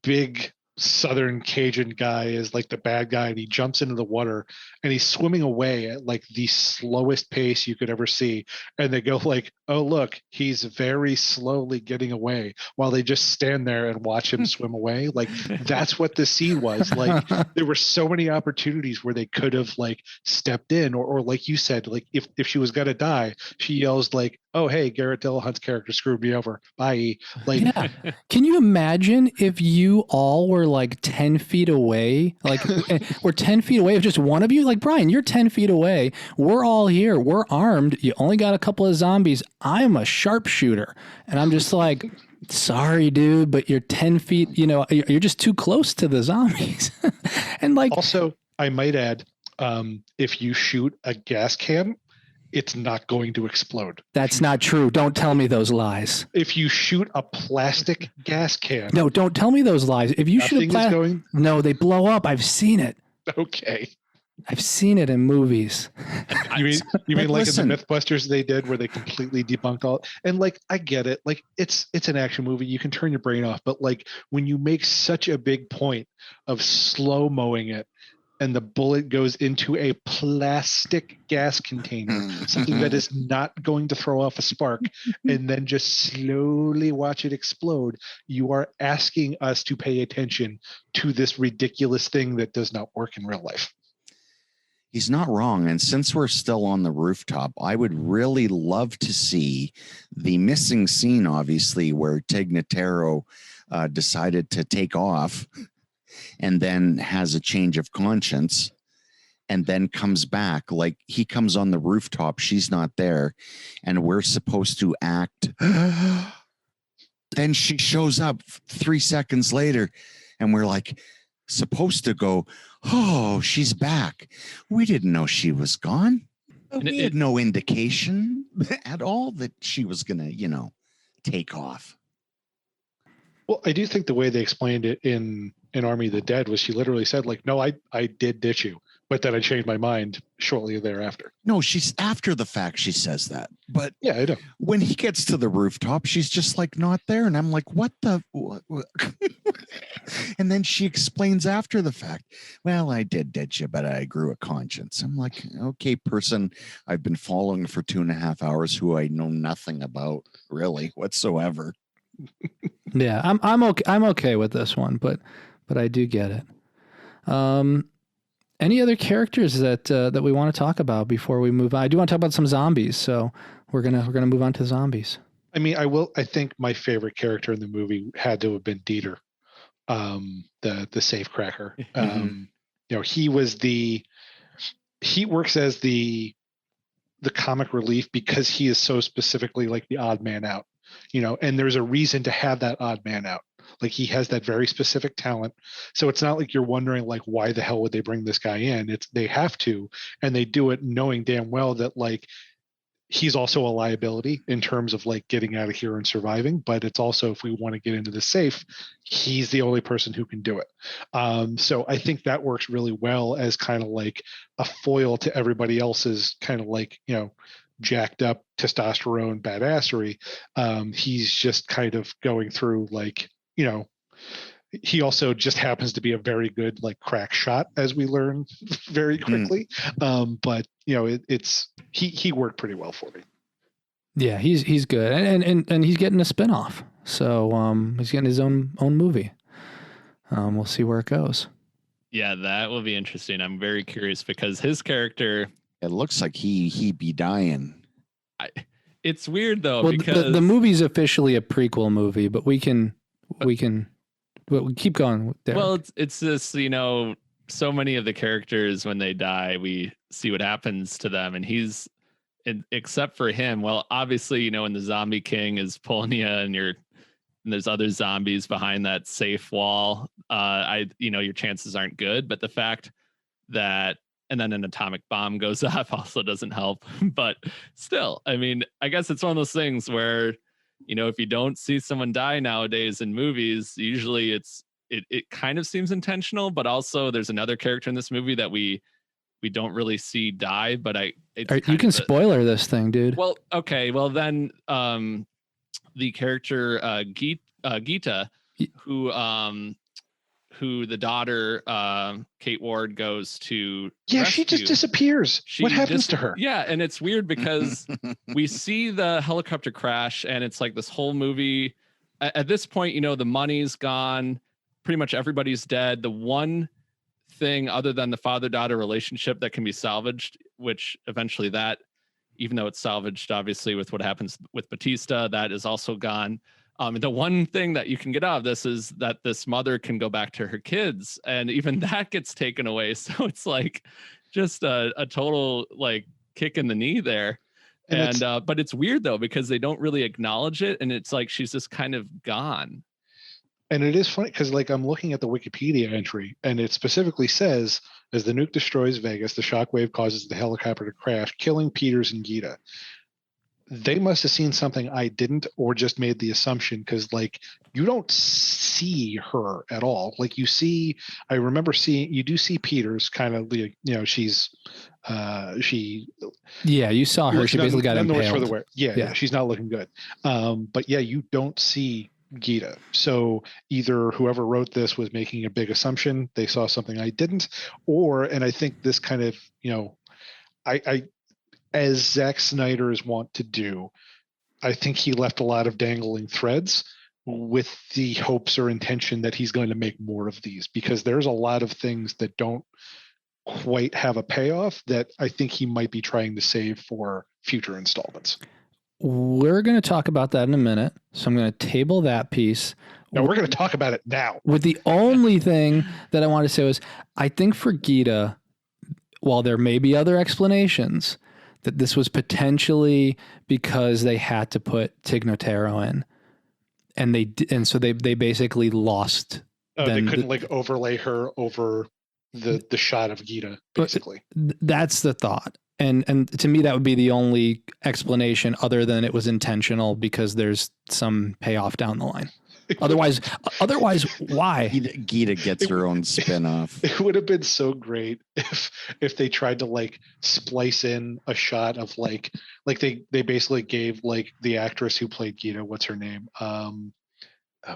big Southern Cajun guy is like the bad guy, and he jumps into the water and he's swimming away at like the slowest pace you could ever see. And they go like, oh, look, he's very slowly getting away, while they just stand there and watch him swim away. Like, that's what the scene was. Like, there were so many opportunities where they could have like stepped in, or like you said, like if she was going to die, she yells like, oh, hey, Garrett Dillahunt's character screwed me over. Bye. Like, yeah. Can you imagine if you all were like 10 feet away? Like, we're 10 feet away of just one of you? Like, Brian, you're 10 feet away. We're all here. We're armed. You only got a couple of zombies. I'm a sharpshooter. And I'm just like, sorry, dude, but you're 10 feet, you know, you're just too close to the zombies. And like, also, I might add, if you shoot a gas can, it's not going to explode. That's not true. Don't tell me those lies. If you shoot a plastic gas can, no, don't tell me those lies. If you shoot a plastic, no, they blow up. I've seen it. Okay. I've seen it in movies. You mean like listen, in the Mythbusters they did, where they completely debunked all? And like, I get it. Like, it's an action movie. You can turn your brain off. But like, when you make such a big point of slow-mowing it, and the bullet goes into a plastic gas container, something that is not going to throw off a spark, and then just slowly watch it explode, you are asking us to pay attention to this ridiculous thing that does not work in real life. He's not wrong. And since we're still on the rooftop, I would really love to see the missing scene, obviously, where Tig Notaro decided to take off and then has a change of conscience and then comes back. Like, he comes on the rooftop, she's not there, and we're supposed to act. Then she shows up 3 seconds later, and we're like supposed to go, oh, she's back. We didn't know she was gone. We had no indication at all that she was going to, you know, take off. Well, I do think the way they explained it in Army of the Dead was she literally said, like, no, I did ditch you, but then I changed my mind shortly thereafter. No, she's after the fact she says that. But yeah, I know. When he gets to the rooftop, she's just like not there. And I'm like, what? And then she explains after the fact, well, I did ditch you, but I grew a conscience. I'm like, okay, person I've been following for 2.5 hours who I know nothing about really whatsoever. Yeah, I'm okay. I'm okay with this one, but I do get it. Any other characters that we want to talk about before we move on? I do want to talk about some zombies, so we're gonna move on to zombies. I mean, I think my favorite character in the movie had to have been Dieter, the safecracker. You know, he works as the comic relief because he is so specifically like the odd man out. You know, and there's a reason to have that odd man out. Like, he has that very specific talent. So it's not like you're wondering, like, why the hell would they bring this guy in? They have to, and they do it knowing damn well that, like, he's also a liability in terms of, like, getting out of here and surviving. But it's also, if we want to get into the safe, he's the only person who can do it. So I think that works really well as kind of like a foil to everybody else's kind of like, you know, jacked up testosterone badassery. He's just kind of going through, like, you know, he also just happens to be a very good like crack shot, as we learn very quickly. But you know, he worked pretty well for me. Yeah, he's good, and he's getting a spinoff. So he's getting his own movie. We'll see where it goes. Yeah, that will be interesting. I'm very curious because his character. It looks like he be dying. It's weird though, Well, because the movie's officially a prequel movie, but we can keep going. Derek. Well, it's this, you know, so many of the characters when they die, we see what happens to them, and except for him. Well, obviously, you know, when the Zombie King is pulling you, and there's other zombies behind that safe wall, your chances aren't good. But the fact that, and then an atomic bomb goes off also doesn't help. But still, I mean, I guess it's one of those things where, you know, if you don't see someone die nowadays in movies, usually it kind of seems intentional, but also there's another character in this movie that we don't really see die, but you can spoiler this thing, dude. Well, okay. Well, then the character Geeta, who the daughter Kate Ward goes to rescue. She just disappears. What happens to her? Yeah, and it's weird because we see the helicopter crash, and it's like this whole movie. At this point, you know, the money's gone. Pretty much everybody's dead. The one thing other than the father-daughter relationship that can be salvaged, which eventually that, even though it's salvaged obviously with what happens with Batista, that is also gone. The one thing that you can get out of this is that this mother can go back to her kids, and even that gets taken away. So it's like just a total like kick in the knee there. And but it's weird though, because they don't really acknowledge it, and it's like she's just kind of gone. And it is funny because, like, I'm looking at the Wikipedia entry, and it specifically says, as the nuke destroys Vegas, the shockwave causes the helicopter to crash, killing Peters and Geeta. They must have seen something I didn't, or just made the assumption, because, like, you don't see her at all. Like, you do see Peters kind of, you know, you saw her. She basically got impaled. Yeah, she's not looking good. But yeah, you don't see Geeta. So either whoever wrote this was making a big assumption, they saw something I didn't, and I think this kind of, you know, I as Zack Snyder is wont to do, I think he left a lot of dangling threads with the hopes or intention that he's going to make more of these, because there's a lot of things that don't quite have a payoff that I think he might be trying to save for future installments. We're going to talk about that in a minute. So I'm going to table that piece. No, we're going to talk about it now. With the only thing that I want to say was, I think for Geeta, while there may be other explanations, that this was potentially because they had to put Tig Notaro in, and so they basically lost. Oh, they couldn't like overlay her over the shot of Geeta, basically. That's the thought. And to me, that would be the only explanation, other than it was intentional because there's some payoff down the line. Otherwise, why? Geeta gets her own spinoff. It would have been so great if they tried to like splice in a shot of like they basically gave like the actress who played Geeta, what's her name?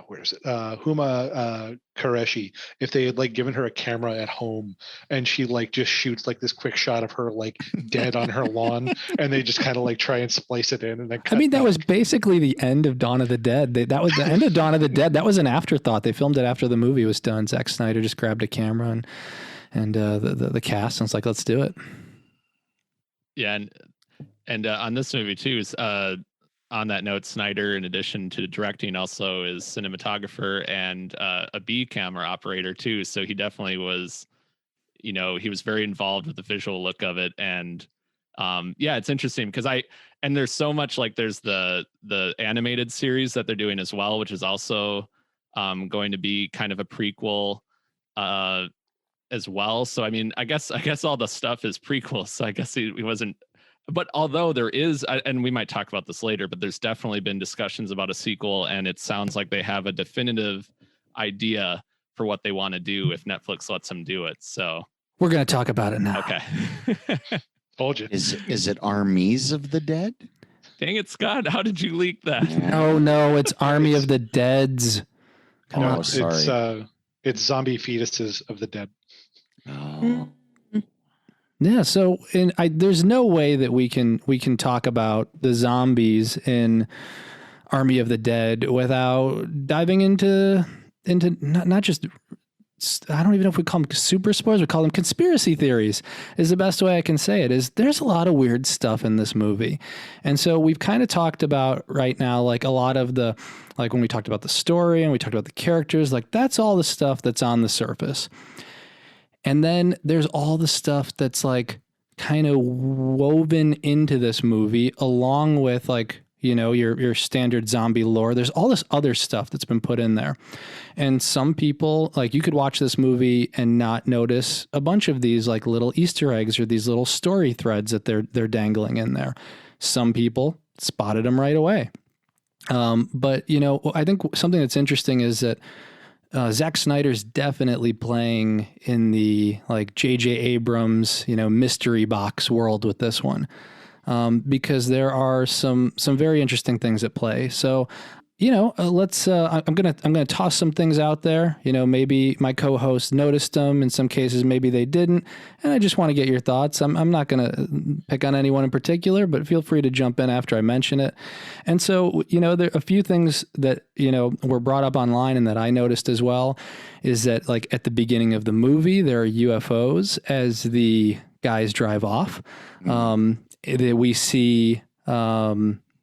Where is it? Huma Qureshi. If they had like given her a camera at home and she like just shoots like this quick shot of her like dead on her lawn, and they just kind of like try and splice it in, and then that was basically the end of Dawn of the Dead. That was the end of Dawn of the Dead. That was an afterthought. They filmed it after the movie was done. Zack Snyder just grabbed a camera and the cast, and it's like, let's do it. Yeah, and on this movie too is on that note, Snyder, in addition to directing, also is cinematographer and a B camera operator too. So he definitely was, you know, he was very involved with the visual look of it. And it's interesting because there's so much, like there's the animated series that they're doing as well, which is also going to be kind of a prequel as well. So I mean, I guess all the stuff is prequels. So I guess he wasn't. But although there is, and we might talk about this later, but there's definitely been discussions about a sequel, and it sounds like they have a definitive idea for what they want to do if Netflix lets them do it. So we're going to talk about it now. Okay. Told you. Is it Armies of the Dead? Dang it, Scott! How did you leak that? Oh no, it's Army of the Deads. Come No, on. sorry. It's zombie fetuses of the dead. Oh. Yeah, so there's no way that we can talk about the zombies in Army of the Dead without diving into not just, I don't even know if we call them super spoilers, we call them conspiracy theories is the best way I can say it. Is there's a lot of weird stuff in this movie. And so we've kind of talked about right now, like a lot of the, like when we talked about the story and we talked about the characters, like that's all the stuff that's on the surface. And then there's all the stuff that's like kind of woven into this movie along with like, you know, your standard zombie lore. There's all this other stuff that's been put in there. And some people, like, you could watch this movie and not notice a bunch of these like little Easter eggs or these little story threads that they're dangling in there. Some people spotted them right away. But, you know, I think something that's interesting is that Zack Snyder's definitely playing in the like J.J. Abrams, you know, mystery box world with this one, because there are some very interesting things at play. So, you know, let's. I'm gonna toss some things out there. You know, maybe my co-host noticed them. In some cases, maybe they didn't. And I just want to get your thoughts. I'm not gonna pick on anyone in particular, but feel free to jump in after I mention it. And so, you know, there are a few things that, you know, were brought up online and that I noticed as well. Is that like at the beginning of the movie there are UFOs as the guys drive off. We see.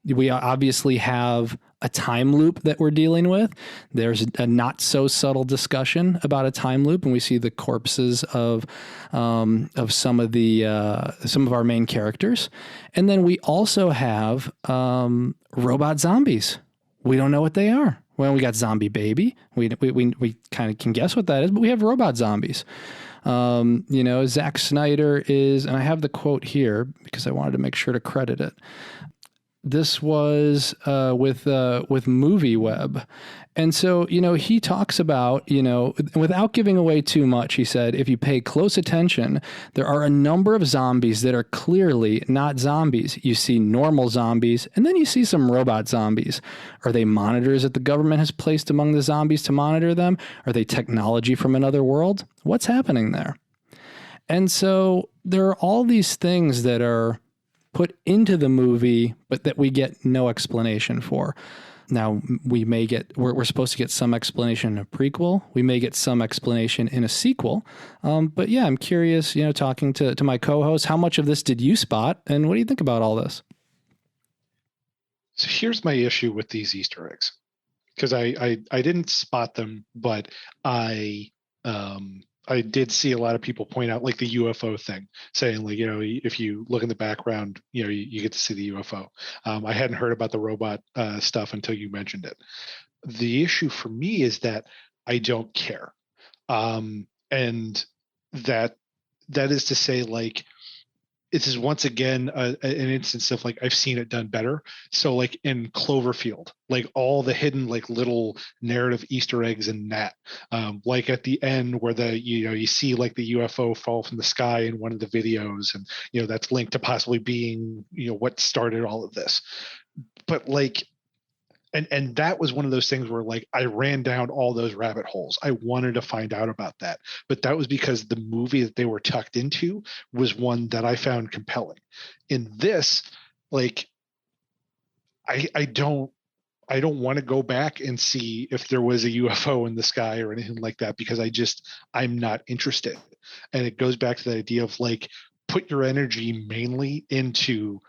We obviously have a time loop that we're dealing with. There's a not so subtle discussion about a time loop, and we see the corpses of some of our main characters, and then we also have robot zombies. We don't know what they are. Well, we got zombie baby. We kind of can guess what that is, but we have robot zombies. You know, Zack Snyder is, and I have the quote here because I wanted to make sure to credit it. This was with MovieWeb. And so, you know, he talks about, you know, without giving away too much, he said, if you pay close attention, there are a number of zombies that are clearly not zombies. You see normal zombies, and then you see some robot zombies. Are they monitors that the government has placed among the zombies to monitor them? Are they technology from another world? What's happening there? And so there are all these things that are put into the movie, but that we get no explanation for. Now, we're supposed to get some explanation in a prequel. We may get some explanation in a sequel. But yeah, I'm curious, you know, talking to my co-host, how much of this did you spot? And what do you think about all this? So here's my issue with these Easter eggs. Because I didn't spot them, but I did see a lot of people point out like the UFO thing, saying like, you know, if you look in the background, you know, you get to see the UFO. I hadn't heard about the robot stuff until you mentioned it. The issue for me is that I don't care. And that is to say, like, this is once again an instance of like I've seen it done better. So like in Cloverfield, like all the hidden like little narrative Easter eggs in that, like at the end where you see like the UFO fall from the sky in one of the videos, and you know that's linked to possibly being, you know, what started all of this. But like, and that was one of those things where like I ran down all those rabbit holes. I wanted to find out about that, but that was because the movie that they were tucked into was one that I found compelling. In this, like, I don't want to go back and see if there was a UFO in the sky or anything like that, because I'm not interested. And it goes back to the idea of like, put your energy mainly into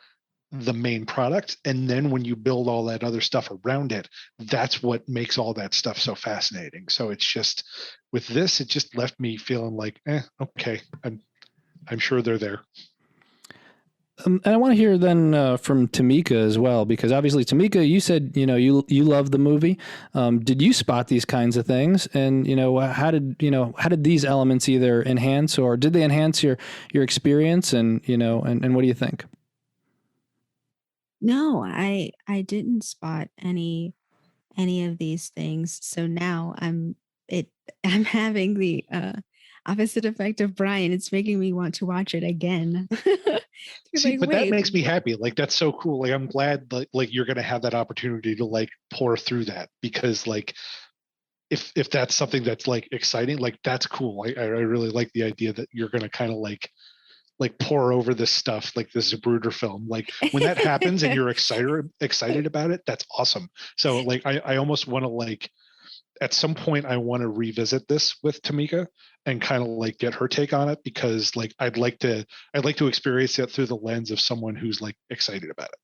the main product, and then when you build all that other stuff around it, that's what makes all that stuff so fascinating. So it's just, with this, it just left me feeling like, okay, I'm sure they're there. And I want to hear then from Tamika as well, because obviously, Tamika, you said, you know, you love the movie. Did you spot these kinds of things? And, you know, how did these elements either enhance, or did they enhance your experience? And, you know, and what do you think? No, I didn't spot any of these things. So now I'm having the opposite effect of Brian. It's making me want to watch it again. See, Like, but that wait, makes me happy. Like, that's so cool. Like, I'm glad that like you're going to have that opportunity to like pour through that, because like if that's something that's like exciting, like that's cool. I really like the idea that you're going to kind of like pour over this stuff like this Zapruder film. Like when that happens and you're excited about it, that's awesome. So like I almost want to like at some point I want to revisit this with Tamika and kind of like get her take on it, because like I'd like to experience it through the lens of someone who's like excited about it.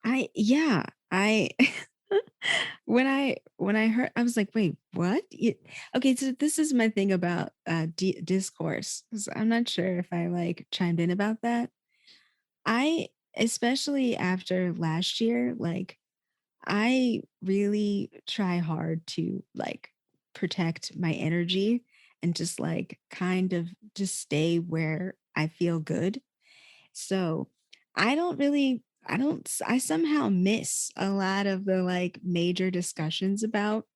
I when I heard, I was like, wait, what? Okay, so this is my thing about discourse, 'cause I'm not sure if I like chimed in about that. I, especially after last year, like I really try hard to like protect my energy and just like kind of just stay where I feel good. So I somehow miss a lot of the like major discussions about,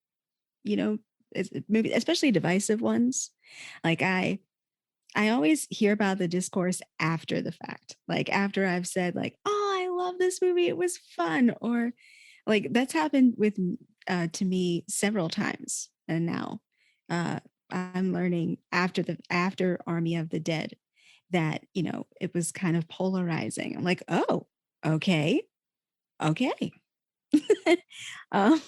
you know, maybe especially divisive ones. Like I always hear about the discourse after the fact, like after I've said like, oh, I love this movie, it was fun, or like that's happened with to me several times, and now uh, I'm learning after Army of the Dead that it was kind of polarizing. I'm like, oh, okay, okay. um,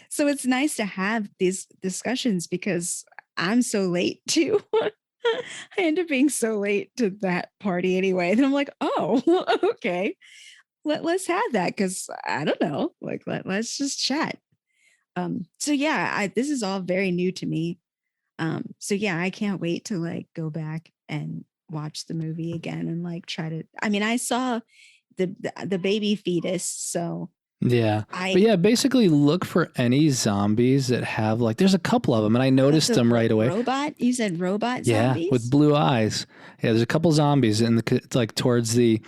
so it's nice to have these discussions because I'm so late to. I end up being so late to that party anyway. Then I'm like, oh, okay. Let's have that because I don't know. Like let's just chat. So yeah, this is all very new to me. So yeah, I can't wait to like go back and watch the movie again and like try to. I mean, I saw the baby fetus, so Yeah. I But yeah, basically look for any zombies that have like, there's a couple of them and I noticed them right away. Robot? You said robot Yeah. zombies? With blue eyes. Yeah. There's a couple zombies in it's like towards the,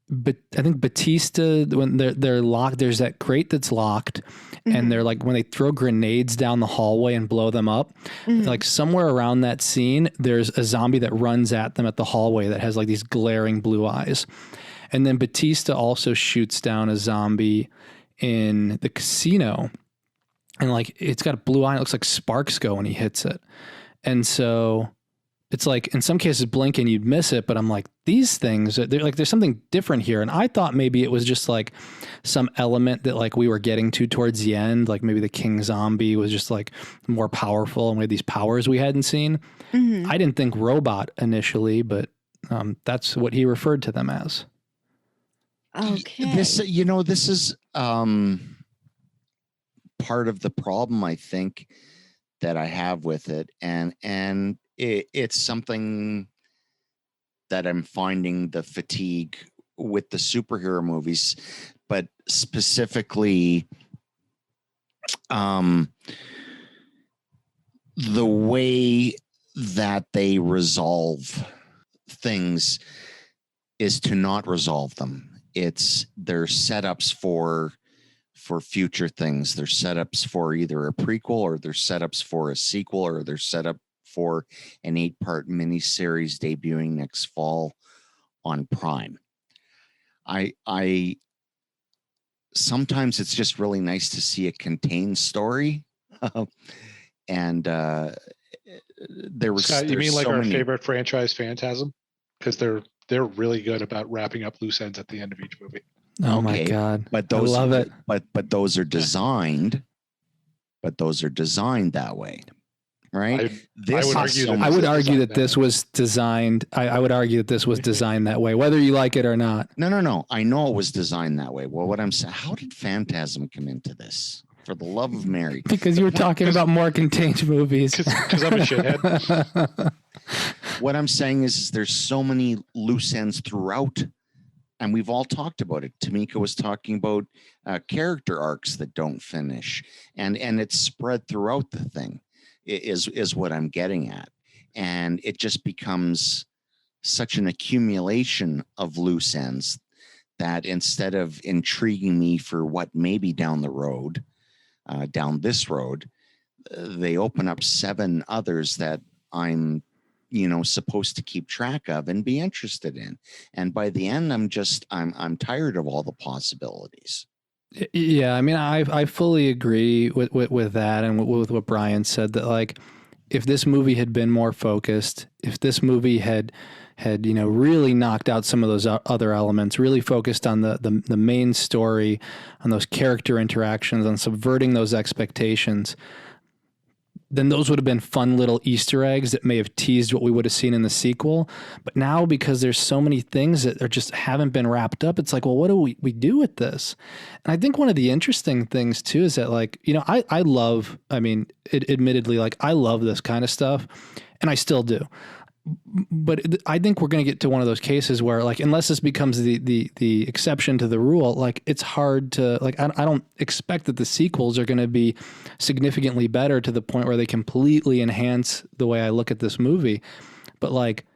but I think Batista, when they're locked, there's that crate that's locked and they're like, when they throw grenades down the hallway and blow them up, like somewhere around that scene, there's a zombie that runs at them at the hallway that has like these glaring blue eyes. And then Batista also shoots down a zombie in the casino and like, it's got a blue eye. It looks like sparks go when he hits it. And so it's like, in some cases blinking, you'd miss it, but I'm like, these things, they're like, there's something different here. And I thought maybe it was just like some element that like we were getting to towards the end. Like maybe the King Zombie was just like more powerful and we had these powers we hadn't seen. I didn't think robot initially, but that's what he referred to them as. Okay. This is part of the problem I think that I have with it, and it's something that I'm finding the fatigue with the superhero movies, but specifically the way that they resolve things is to not resolve them. They're setups for future things. They're setups for either a prequel, or they're setups for a sequel, or they're set up for an 8-part miniseries debuting next fall on Prime. I sometimes it's just really nice to see a contained story. And there was Scott, you mean like so our many favorite franchise, Phantasm? Because they're really good about wrapping up loose ends at the end of each movie. Oh my God. But those I love it. But those are designed. But those are designed that way, right? I would argue that I would argue that this was designed. I would argue that this was designed that way, whether you like it or not. No. I know it was designed that way. Well, what I'm saying, how did Phantasm come into this? For the love of Mary. Because you were talking about more contained movies. Because I'm a shithead. What I'm saying is there's so many loose ends throughout, and we've all talked about it. Tamika was talking about character arcs that don't finish, and it's spread throughout the thing. Is what I'm getting at, and it just becomes such an accumulation of loose ends that instead of intriguing me for what may be down the road, down this road, they open up 7 others that I'm supposed to keep track of and be interested in. And by the end, I'm tired of all the possibilities. Yeah, I mean, I fully agree with that and with what Brian said, that like if this movie had been more focused, if this movie had really knocked out some of those other elements, really focused on the main story, on those character interactions, on subverting those expectations, then those would have been fun little Easter eggs that may have teased what we would have seen in the sequel. But now, because there's so many things that are just haven't been wrapped up, it's like, well, what do we do with this? And I think one of the interesting things too is that, like, I love, I mean, admittedly, like, I love this kind of stuff, and I still do. But I think we're going to get to one of those cases where, like, unless this becomes the exception to the rule, like, it's hard to, like, I don't expect that the sequels are going to be significantly better to the point where they completely enhance the way I look at this movie. But like,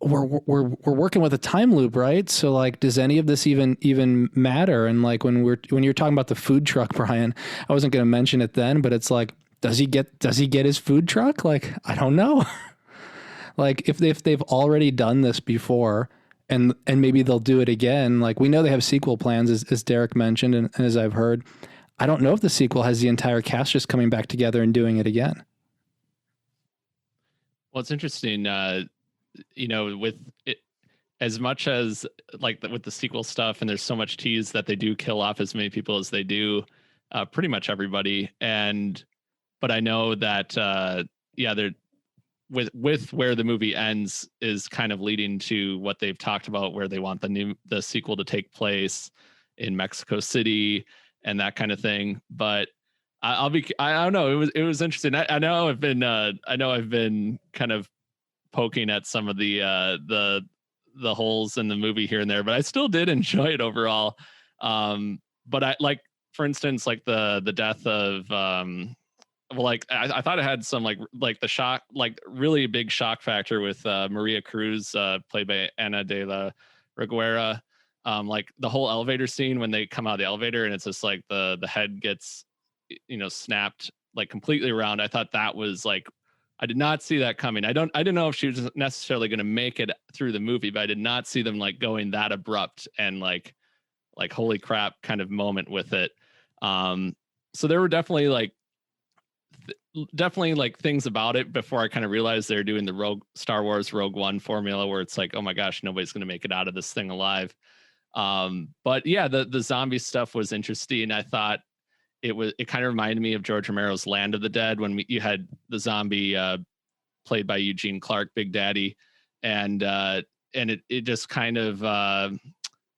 we're working with a time loop, right? So like, does any of this even matter? And like, when you're talking about the food truck, Brian, I wasn't going to mention it then, but it's like, does he get his food truck? Like, I don't know. Like, if they've already done this before, and maybe they'll do it again. Like, we know they have sequel plans, as Derek mentioned, and as I've heard. I don't know if the sequel has the entire cast just coming back together and doing it again. Well, it's interesting, with it, as much as like with the sequel stuff, and there's so much tease that they do kill off as many people as they do, pretty much everybody. But I know that, they're with where the movie ends is kind of leading to what they've talked about, where they want the sequel to take place in Mexico City and that kind of thing. But I don't know. It was interesting. I know I've been kind of poking at some of the holes in the movie here and there, but I still did enjoy it overall. But I, like, for instance, like the death of, well, like I thought it had some like the shock, like really big shock factor with Maria Cruz, played by Ana de la Reguera. Like the whole elevator scene when they come out of the elevator and it's just like the head gets, snapped like completely around. I thought that was like, I did not see that coming. I didn't know if she was necessarily going to make it through the movie, but I did not see them like going that abrupt and like holy crap kind of moment with it. So there were definitely like things about it before I kind of realized they're doing the Star Wars Rogue One formula, where it's like, oh my gosh, nobody's going to make it out of this thing alive. But yeah, the zombie stuff was interesting. I thought it kind of reminded me of George Romero's Land of the Dead, when you had the zombie played by Eugene Clark, Big Daddy, and it just kind of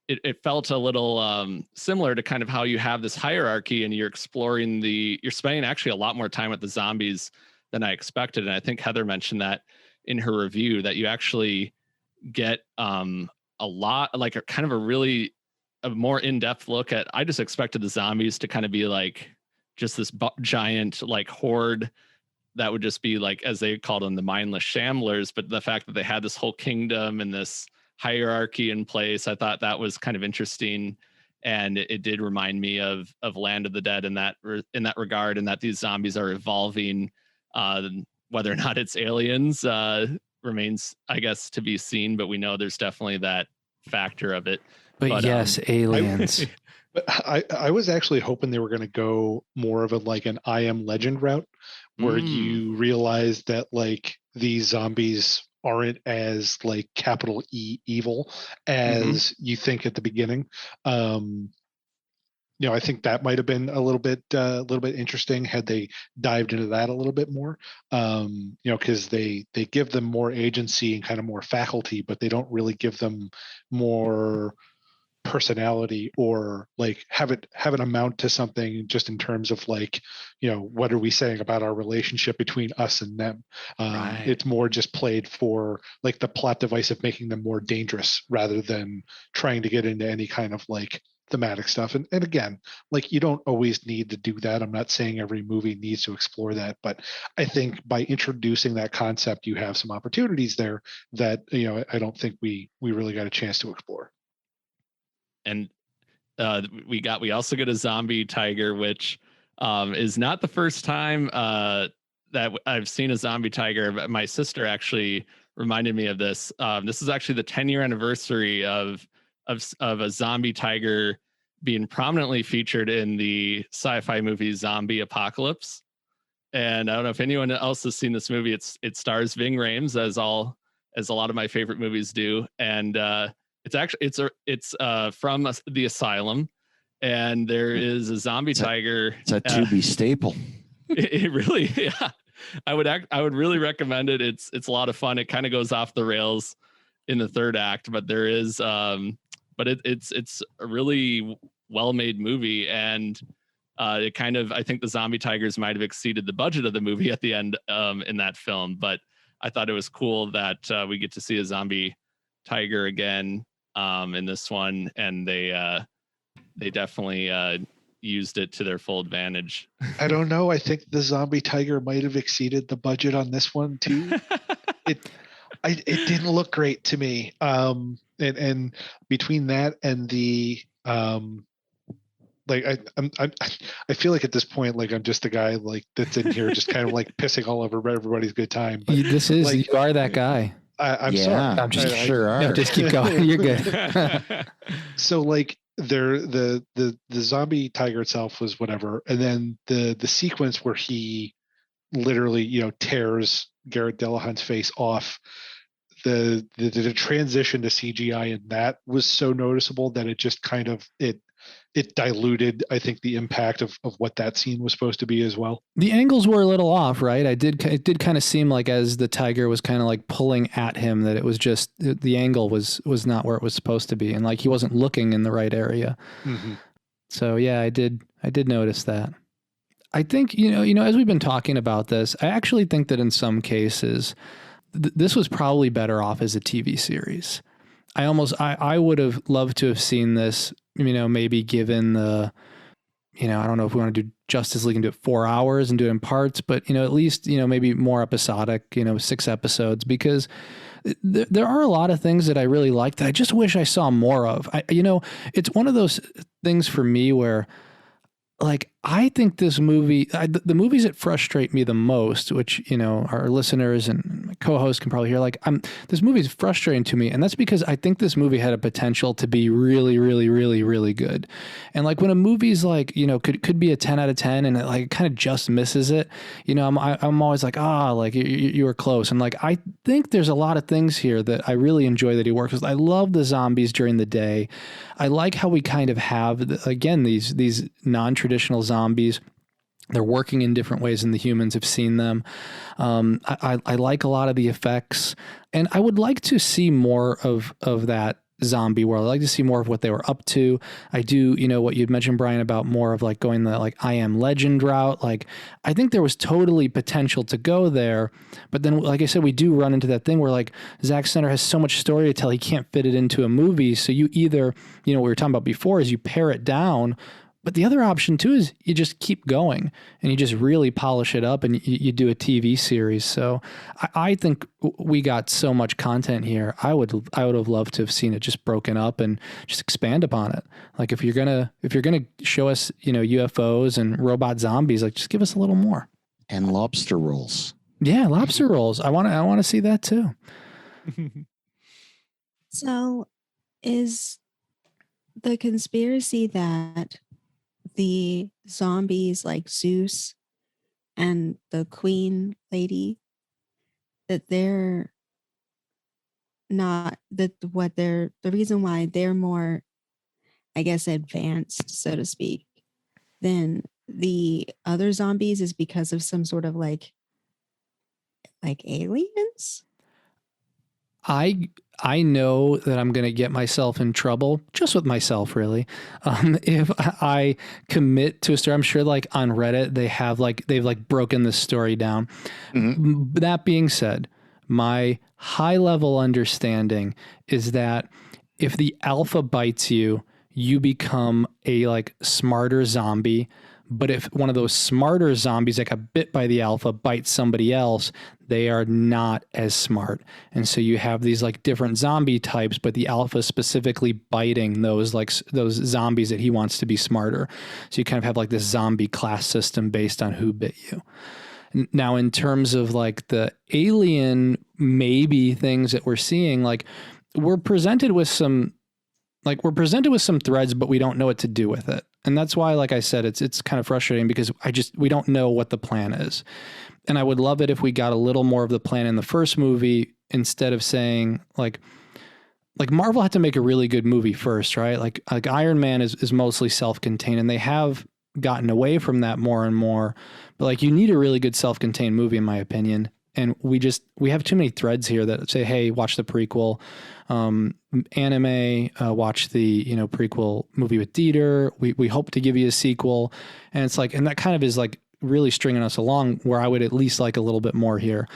it felt a little similar to kind of how you have this hierarchy and you're spending actually a lot more time with the zombies than I expected. And I think Heather mentioned that in her review, that you actually get a lot, like a kind of a more in-depth look at. I just expected the zombies to kind of be like just this giant like horde that would just be like, as they called them, the mindless shamblers. But the fact that they had this whole kingdom and this hierarchy in place, I thought that was kind of interesting, and it did remind me of Land of the Dead in that regard, and that these zombies are evolving. Whether or not it's aliens remains, I guess, to be seen, but we know there's definitely that factor of it. But yes, aliens. But I was actually hoping they were going to go more of an I Am Legend route, where you realize that like these zombies aren't as like capital E evil as you think at the beginning. I think that might have been a little bit interesting had they dived into that a little bit more. Because they give them more agency and kind of more faculty, but they don't really give them more personality or like have it amount to something, just in terms of like, what are we saying about our relationship between us and them. Right. It's more just played for like the plot device of making them more dangerous rather than trying to get into any kind of like thematic stuff. And again, like, you don't always need to do that. I'm not saying every movie needs to explore that, but I think by introducing that concept, you have some opportunities there that I don't think we really got a chance to explore. And we also get a zombie tiger, which is not the first time that I've seen a zombie tiger. But my sister actually reminded me of this. This is actually the 10-year anniversary of a zombie tiger being prominently featured in the sci-fi movie Zombie Apocalypse. And I don't know if anyone else has seen this movie. It stars Ving Rhames as a lot of my favorite movies do, and it's from the asylum, and there is a zombie tiger. It's a Tubi staple. It really, yeah. I would really recommend it. It's a lot of fun. It kind of goes off the rails in the third act, but there is but it's a really well-made movie, and it kind of, I think the zombie tigers might have exceeded the budget of the movie at the end in that film, but I thought it was cool that we get to see a zombie tiger again in this one, and they definitely used it to their full advantage. I don't know. I think the zombie tiger might have exceeded the budget on this one too. It didn't look great to me. And between that and the like I feel like at this point, like I'm just a guy like that's in here just kind of like pissing all over everybody's good time. But you are that guy. I'm sorry. I'm just sure are. No, just keep going. You're good. So like the zombie tiger itself was whatever, and then the sequence where he literally tears Garrett Dillahunt's face off, the transition to CGI in that was so noticeable that it just kind of it diluted, I think, the impact of what that scene was supposed to be as well. The angles were a little off, right? It did kind of seem like as the tiger was kind of like pulling at him, that it was just the angle was not where it was supposed to be, and like he wasn't looking in the right area. Mm-hmm. So yeah, I did notice that. I think as we've been talking about this, I actually think that in some cases this was probably better off as a TV series. I would have loved to have seen this, maybe given the, I don't know if we want to do Justice League and do it 4 hours and do it in parts, but, at least, maybe more episodic, 6 episodes, because there are a lot of things that I really like that I just wish I saw more of. It's one of those things for me where, like, I think this movie, the movies that frustrate me the most, which, our listeners and my co-host can probably hear, like, this movie is frustrating to me. And that's because I think this movie had a potential to be really, really, really, really good. And like when a movie's like, could be a 10 out of 10 and it like kind of just misses it, I'm always like, like you were close. And like, I think there's a lot of things here that I really enjoy that he works with. I love the zombies during the day. I like how we kind of have, again, these non-traditional zombies. They're working in different ways than the humans have seen them. I like a lot of the effects, and I would like to see more of that zombie world. I'd like to see more of what they were up to. I do, what you'd mentioned, Brian, about more of like going the like I Am Legend route. Like, I think there was totally potential to go there, but then, like I said, we do run into that thing where like Zack Snyder has so much story to tell, he can't fit it into a movie. So you either, what we were talking about before is you pare it down. But the other option too is you just keep going and you just really polish it up and you do a TV series. So I think we got so much content here. I would have loved to have seen it just broken up and just expand upon it. Like if you're gonna show us UFOs and robot zombies, like just give us a little more. And lobster rolls. Yeah, lobster rolls. I want to see that too. So, is the conspiracy that the zombies like Zeus and the Queen Lady, that they're not, that the reason why they're more, I guess, advanced, so to speak, than the other zombies is because of some sort of like aliens? I know that I'm going to get myself in trouble, just with myself, really. If I commit to a story, I'm sure like on Reddit, they've broken this story down. Mm-hmm. That being said, my high level understanding is that if the alpha bites you, you become a like smarter zombie. But if one of those smarter zombies that got bit by the alpha bites somebody else, they are not as smart. And so you have these like different zombie types, but the alpha specifically biting those zombies that he wants to be smarter. So you kind of have like this zombie class system based on who bit you. Now, in terms of like the alien maybe things that we're seeing, like we're presented with some like we're presented with some threads, but we don't know what to do with it. And that's why, like I said, it's kind of frustrating because we don't know what the plan is. And I would love it if we got a little more of the plan in the first movie instead of saying like Marvel had to make a really good movie first, right? Like Iron Man is mostly self-contained, and they have gotten away from that more and more. But like, you need a really good self-contained movie, in my opinion. And we have too many threads here that say, hey, watch the prequel, anime, watch the, prequel movie with Dieter. We hope to give you a sequel. And it's like, and that kind of is like really stringing us along, where I would at least like a little bit more here.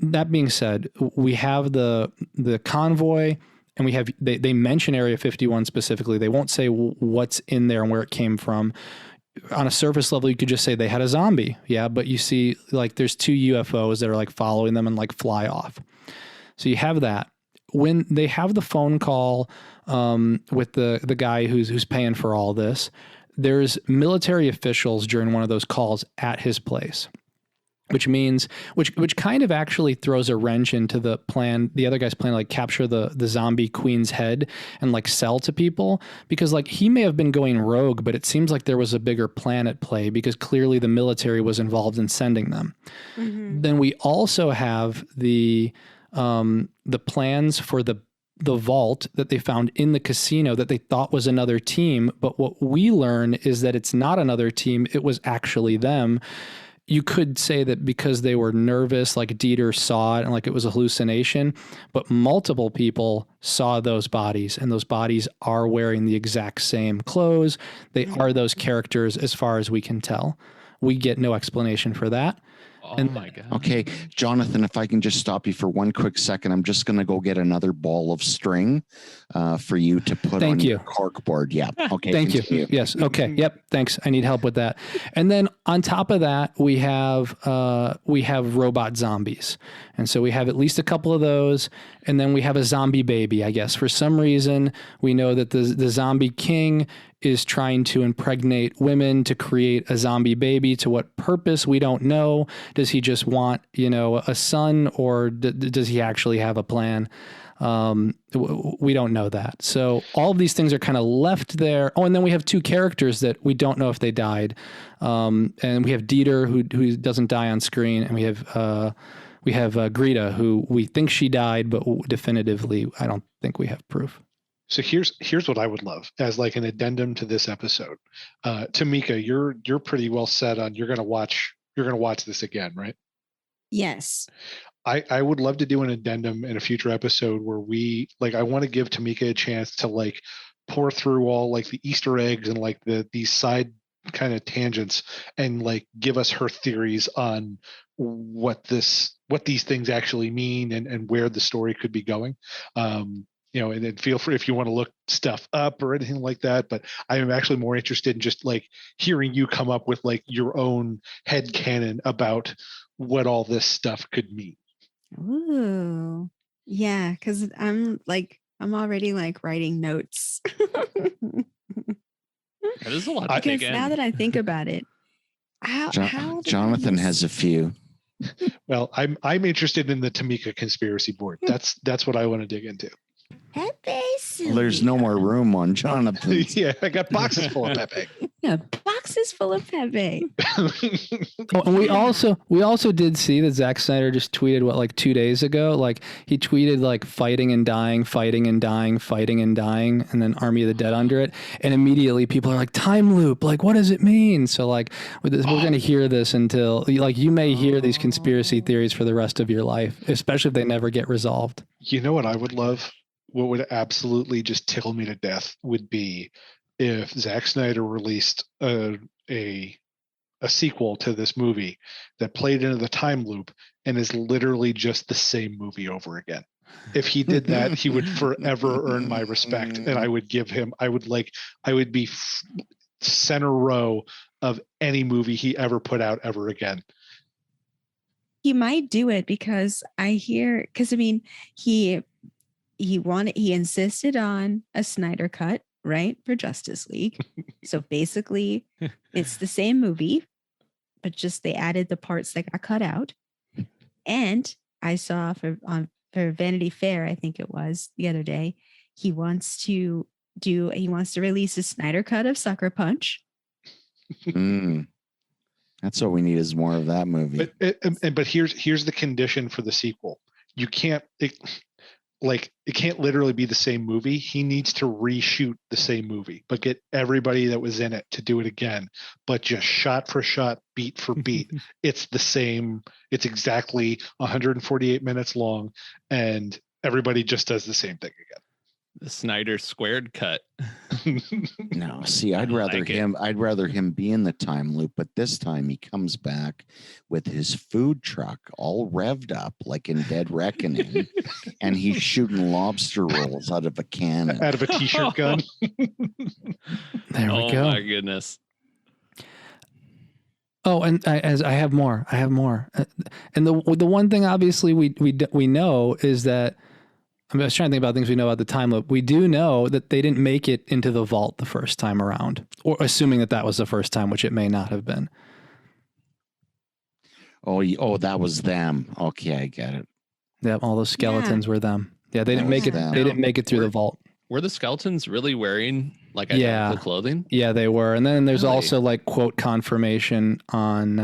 That being said, we have the convoy, and we have, they mention Area 51 specifically. They won't say what's in there and where it came from. On a surface level, you could just say they had a zombie. Yeah. But you see, like, there's 2 UFOs that are like following them and like fly off. So you have that. When they have the phone call with the guy who's paying for all this, there's military officials during one of those calls at his place. Which means, which kind of actually throws a wrench into the plan, the other guy's plan, like capture the zombie queen's head and like sell to people, because like he may have been going rogue, but it seems like there was a bigger plan at play because clearly the military was involved in sending them. Mm-hmm. Then we also have the plans for the vault that they found in the casino that they thought was another team. But what we learn is that it's not another team. It was actually them. You could say that because they were nervous, like Dieter saw it and like it was a hallucination, but multiple people saw those bodies, and those bodies are wearing the exact same clothes. They are those characters as far as we can tell. We get no explanation for that. Oh my God. Okay, Jonathan, if I can just stop you for one quick second, I'm just going to go get another ball of string for you to put on your corkboard. Yeah. Okay. Thank you. Yes. Okay. Yep. Thanks. I need help with that. And then on top of that, we have robot zombies. And so we have at least a couple of those. And then we have a zombie baby, I guess. For some reason, we know that the zombie king is trying to impregnate women to create a zombie baby. To what purpose? We don't know. Does he just want, a son, or does he actually have a plan? We don't know that. So all of these things are kind of left there. Oh, and then we have 2 characters that we don't know if they died. And we have Dieter who doesn't die on screen, and we have Greta, who we think she died, but definitively, I don't think we have proof. So here's what I would love as like an addendum to this episode. Tamika, you're pretty well set on you're gonna watch this again, right? Yes. I would love to do an addendum in a future episode where I want to give Tamika a chance to like pour through all like the Easter eggs and like these side kind of tangents and like give us her theories on what these things actually mean and where the story could be going. And then feel free if you want to look stuff up or anything like that. But I am actually more interested in just like hearing you come up with like your own headcanon about what all this stuff could mean. Ooh, yeah, because I'm already like writing notes. That is a lot to take in. Now that I think about it, how Jonathan has a few. Well, I'm interested in the Tamika conspiracy board. That's what I want to dig into. Pepe. There's no more room on Jonathan. Yeah, I got boxes full of Pepe. Yeah, boxes full of Pepe. And we also did see that Zack Snyder just tweeted like 2 days ago. Like he tweeted like fighting and dying, fighting and dying, fighting and dying, and then Army of the Dead under it. And immediately people are like, time loop. Like, what does it mean? So like we're going to hear this until like you may hear these conspiracy theories for the rest of your life, especially if they never get resolved. You know what I would love? What would absolutely just tickle me to death would be if Zack Snyder released a sequel to this movie that played into the time loop and is literally just the same movie over again. If he did that, he would forever earn my respect, and I would be center row of any movie he ever put out ever again. He might do it because he insisted on a Snyder cut, right, for Justice League. So basically it's the same movie, but just they added the parts that got cut out. And I saw for Vanity Fair, I think it was the other day, he wants to he wants to release a Snyder cut of Sucker Punch. That's what we need is more of that movie. But here's the condition for the sequel. You can't it can't literally be the same movie. He needs to reshoot the same movie, but get everybody that was in it to do it again, but just shot for shot, beat for beat. It's the same. It's exactly 148 minutes long, and everybody just does the same thing again. The Snyder squared cut. No, see, I'd rather him be in the time loop, but this time he comes back with his food truck all revved up like in Dead Reckoning, and he's shooting lobster rolls out of a cannon. Out of a t-shirt gun. There we go. Oh my goodness. Oh, and I have more. And the one thing obviously we know is that, I was trying to think about things we know about the time loop. We do know that they didn't make it into the vault the first time around, or assuming that was the first time, which it may not have been. Oh, that was them. Okay, I get it. Yeah, all those skeletons were them. Yeah, they didn't make it. They didn't make it through the vault. Were the skeletons really wearing like identical clothing? Yeah, they were. And then there's also like quote confirmation on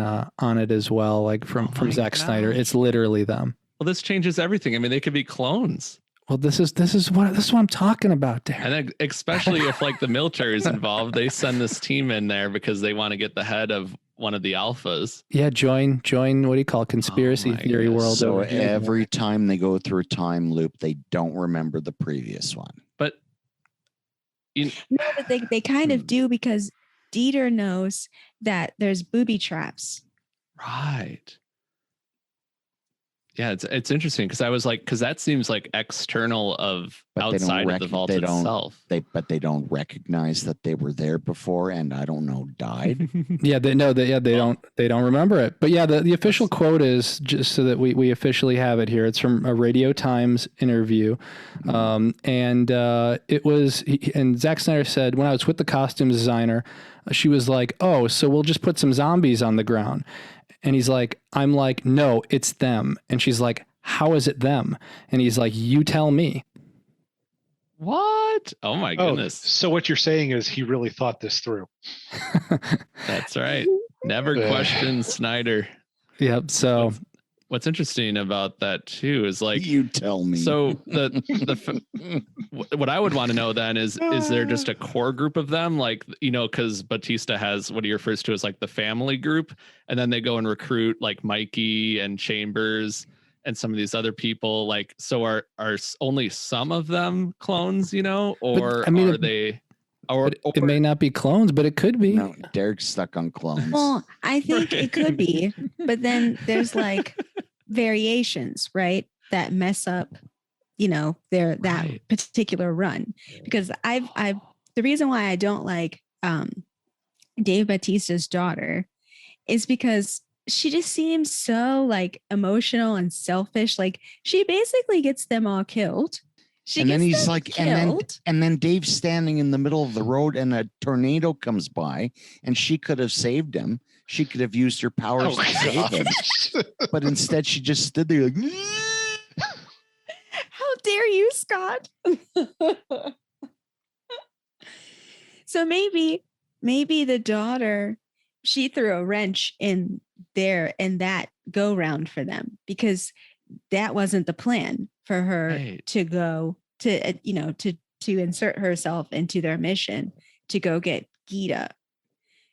it as well, like from Zack Snyder. It's literally them. Well, this changes everything. I mean, they could be clones. Well, this is what I'm talking about, Derek. And then, especially if like the military is involved, they send this team in there because they want to get the head of one of the alphas. Yeah, join. What do you call it? Conspiracy theory world? So every time they go through a time loop, they don't remember the previous one. But but they kind of do, because Dieter knows that there's booby traps. Right. Yeah, it's interesting because I was like, because that seems like external of outside of the vault itself. But they don't recognize that they were there before, and I don't know, died. Yeah, they don't remember it. But yeah, the official quote is, just so that we officially have it here. It's from a Radio Times interview, and it was. And Zack Snyder said, when I was with the costume designer, she was like, "Oh, so we'll just put some zombies on the ground." And he's like, I'm like, no, it's them. And she's like, how is it them? And he's like, you tell me. What? Oh my goodness. So what you're saying is he really thought this through. That's right. Never question Snyder. Yep. So what's interesting about that too is like, you tell me. So what I would want to know then is there just a core group of them? Like, because Batista has what he refers to as like the family group, and then they go and recruit like Mikey and Chambers and some of these other people. Like, so are only some of them clones, or are they? Or it may not be clones, but it could be. No, Derek's stuck on clones. Well, I think it could be, but then there's like variations, right? That mess up, that particular run. Because the reason why I don't like Dave Bautista's daughter is because she just seems so like emotional and selfish. Like she basically gets them all killed. And then he's like, and then Dave's standing in the middle of the road and a tornado comes by and she could have saved him. She could have used her powers to save him. But instead she just stood there like, how dare you, Scott? So maybe the daughter, she threw a wrench in that go round for them, because that wasn't the plan for her to go to, to insert herself into their mission to go get Gita.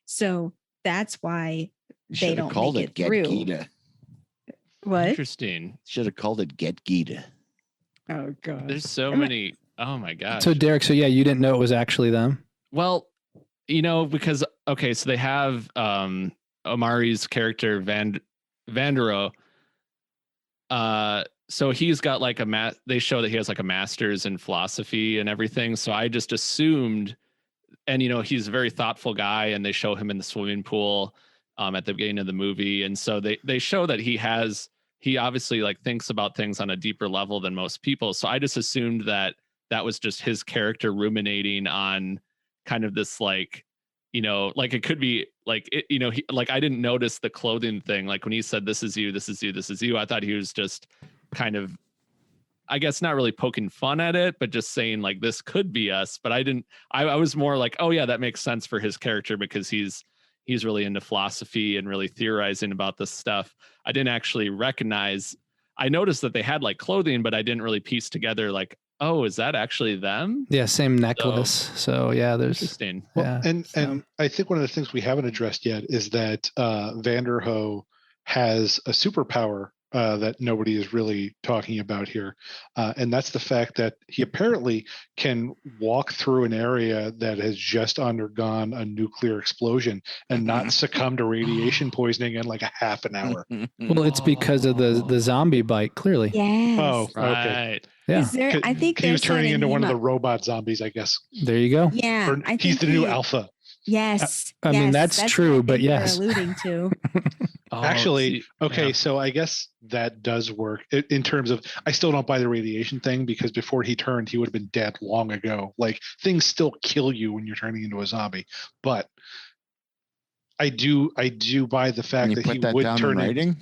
So that's why they don't make it through. Get Gita. What? Interesting. Should have called it Get Gita. Oh God. There's so many. Oh my gosh. So Derek, you didn't know it was actually them? Well, because so they have Omari's character Vandero. So he's got like they show that he has like a master's in philosophy and everything. So I just assumed, and he's a very thoughtful guy, and they show him in the swimming pool at the beginning of the movie. And so they show that he obviously like thinks about things on a deeper level than most people. So I just assumed that was just his character ruminating on kind of this like, like it could be like, I didn't notice the clothing thing. Like when he said, this is you, this is you, this is you. I thought he was just kind of I guess not really poking fun at it, but just saying like this could be us. But I was more like, oh yeah, that makes sense for his character because he's really into philosophy and really theorizing about this stuff. I didn't actually recognize. I noticed that they had like clothing, but I didn't really piece together like, oh, is that actually them? Yeah, same necklace. So yeah, there's Interesting. yeah. And I think one of the things we haven't addressed yet is that Vanderho has a superpower that nobody is really talking about here, and that's the fact that he apparently can walk through an area that has just undergone a nuclear explosion and not succumb to radiation poisoning in like a half an hour. Well, it's because of the zombie bite, clearly. Yes. Oh, okay. Right. Yeah. Is there, I think He was they're turning setting into one him of the up- robot zombies, I guess. There you go. Yeah, Or I he's think the new alpha. Yes. I mean, yes, that's what true, I but think they're yes. alluding to. Oh, Actually, see, okay, yeah. so I guess that does work in terms of, I still don't buy the radiation thing because before he turned, he would have been dead long ago. Like things still kill you when you're turning into a zombie, but I do buy the Can fact you that put he that would down in turn writing?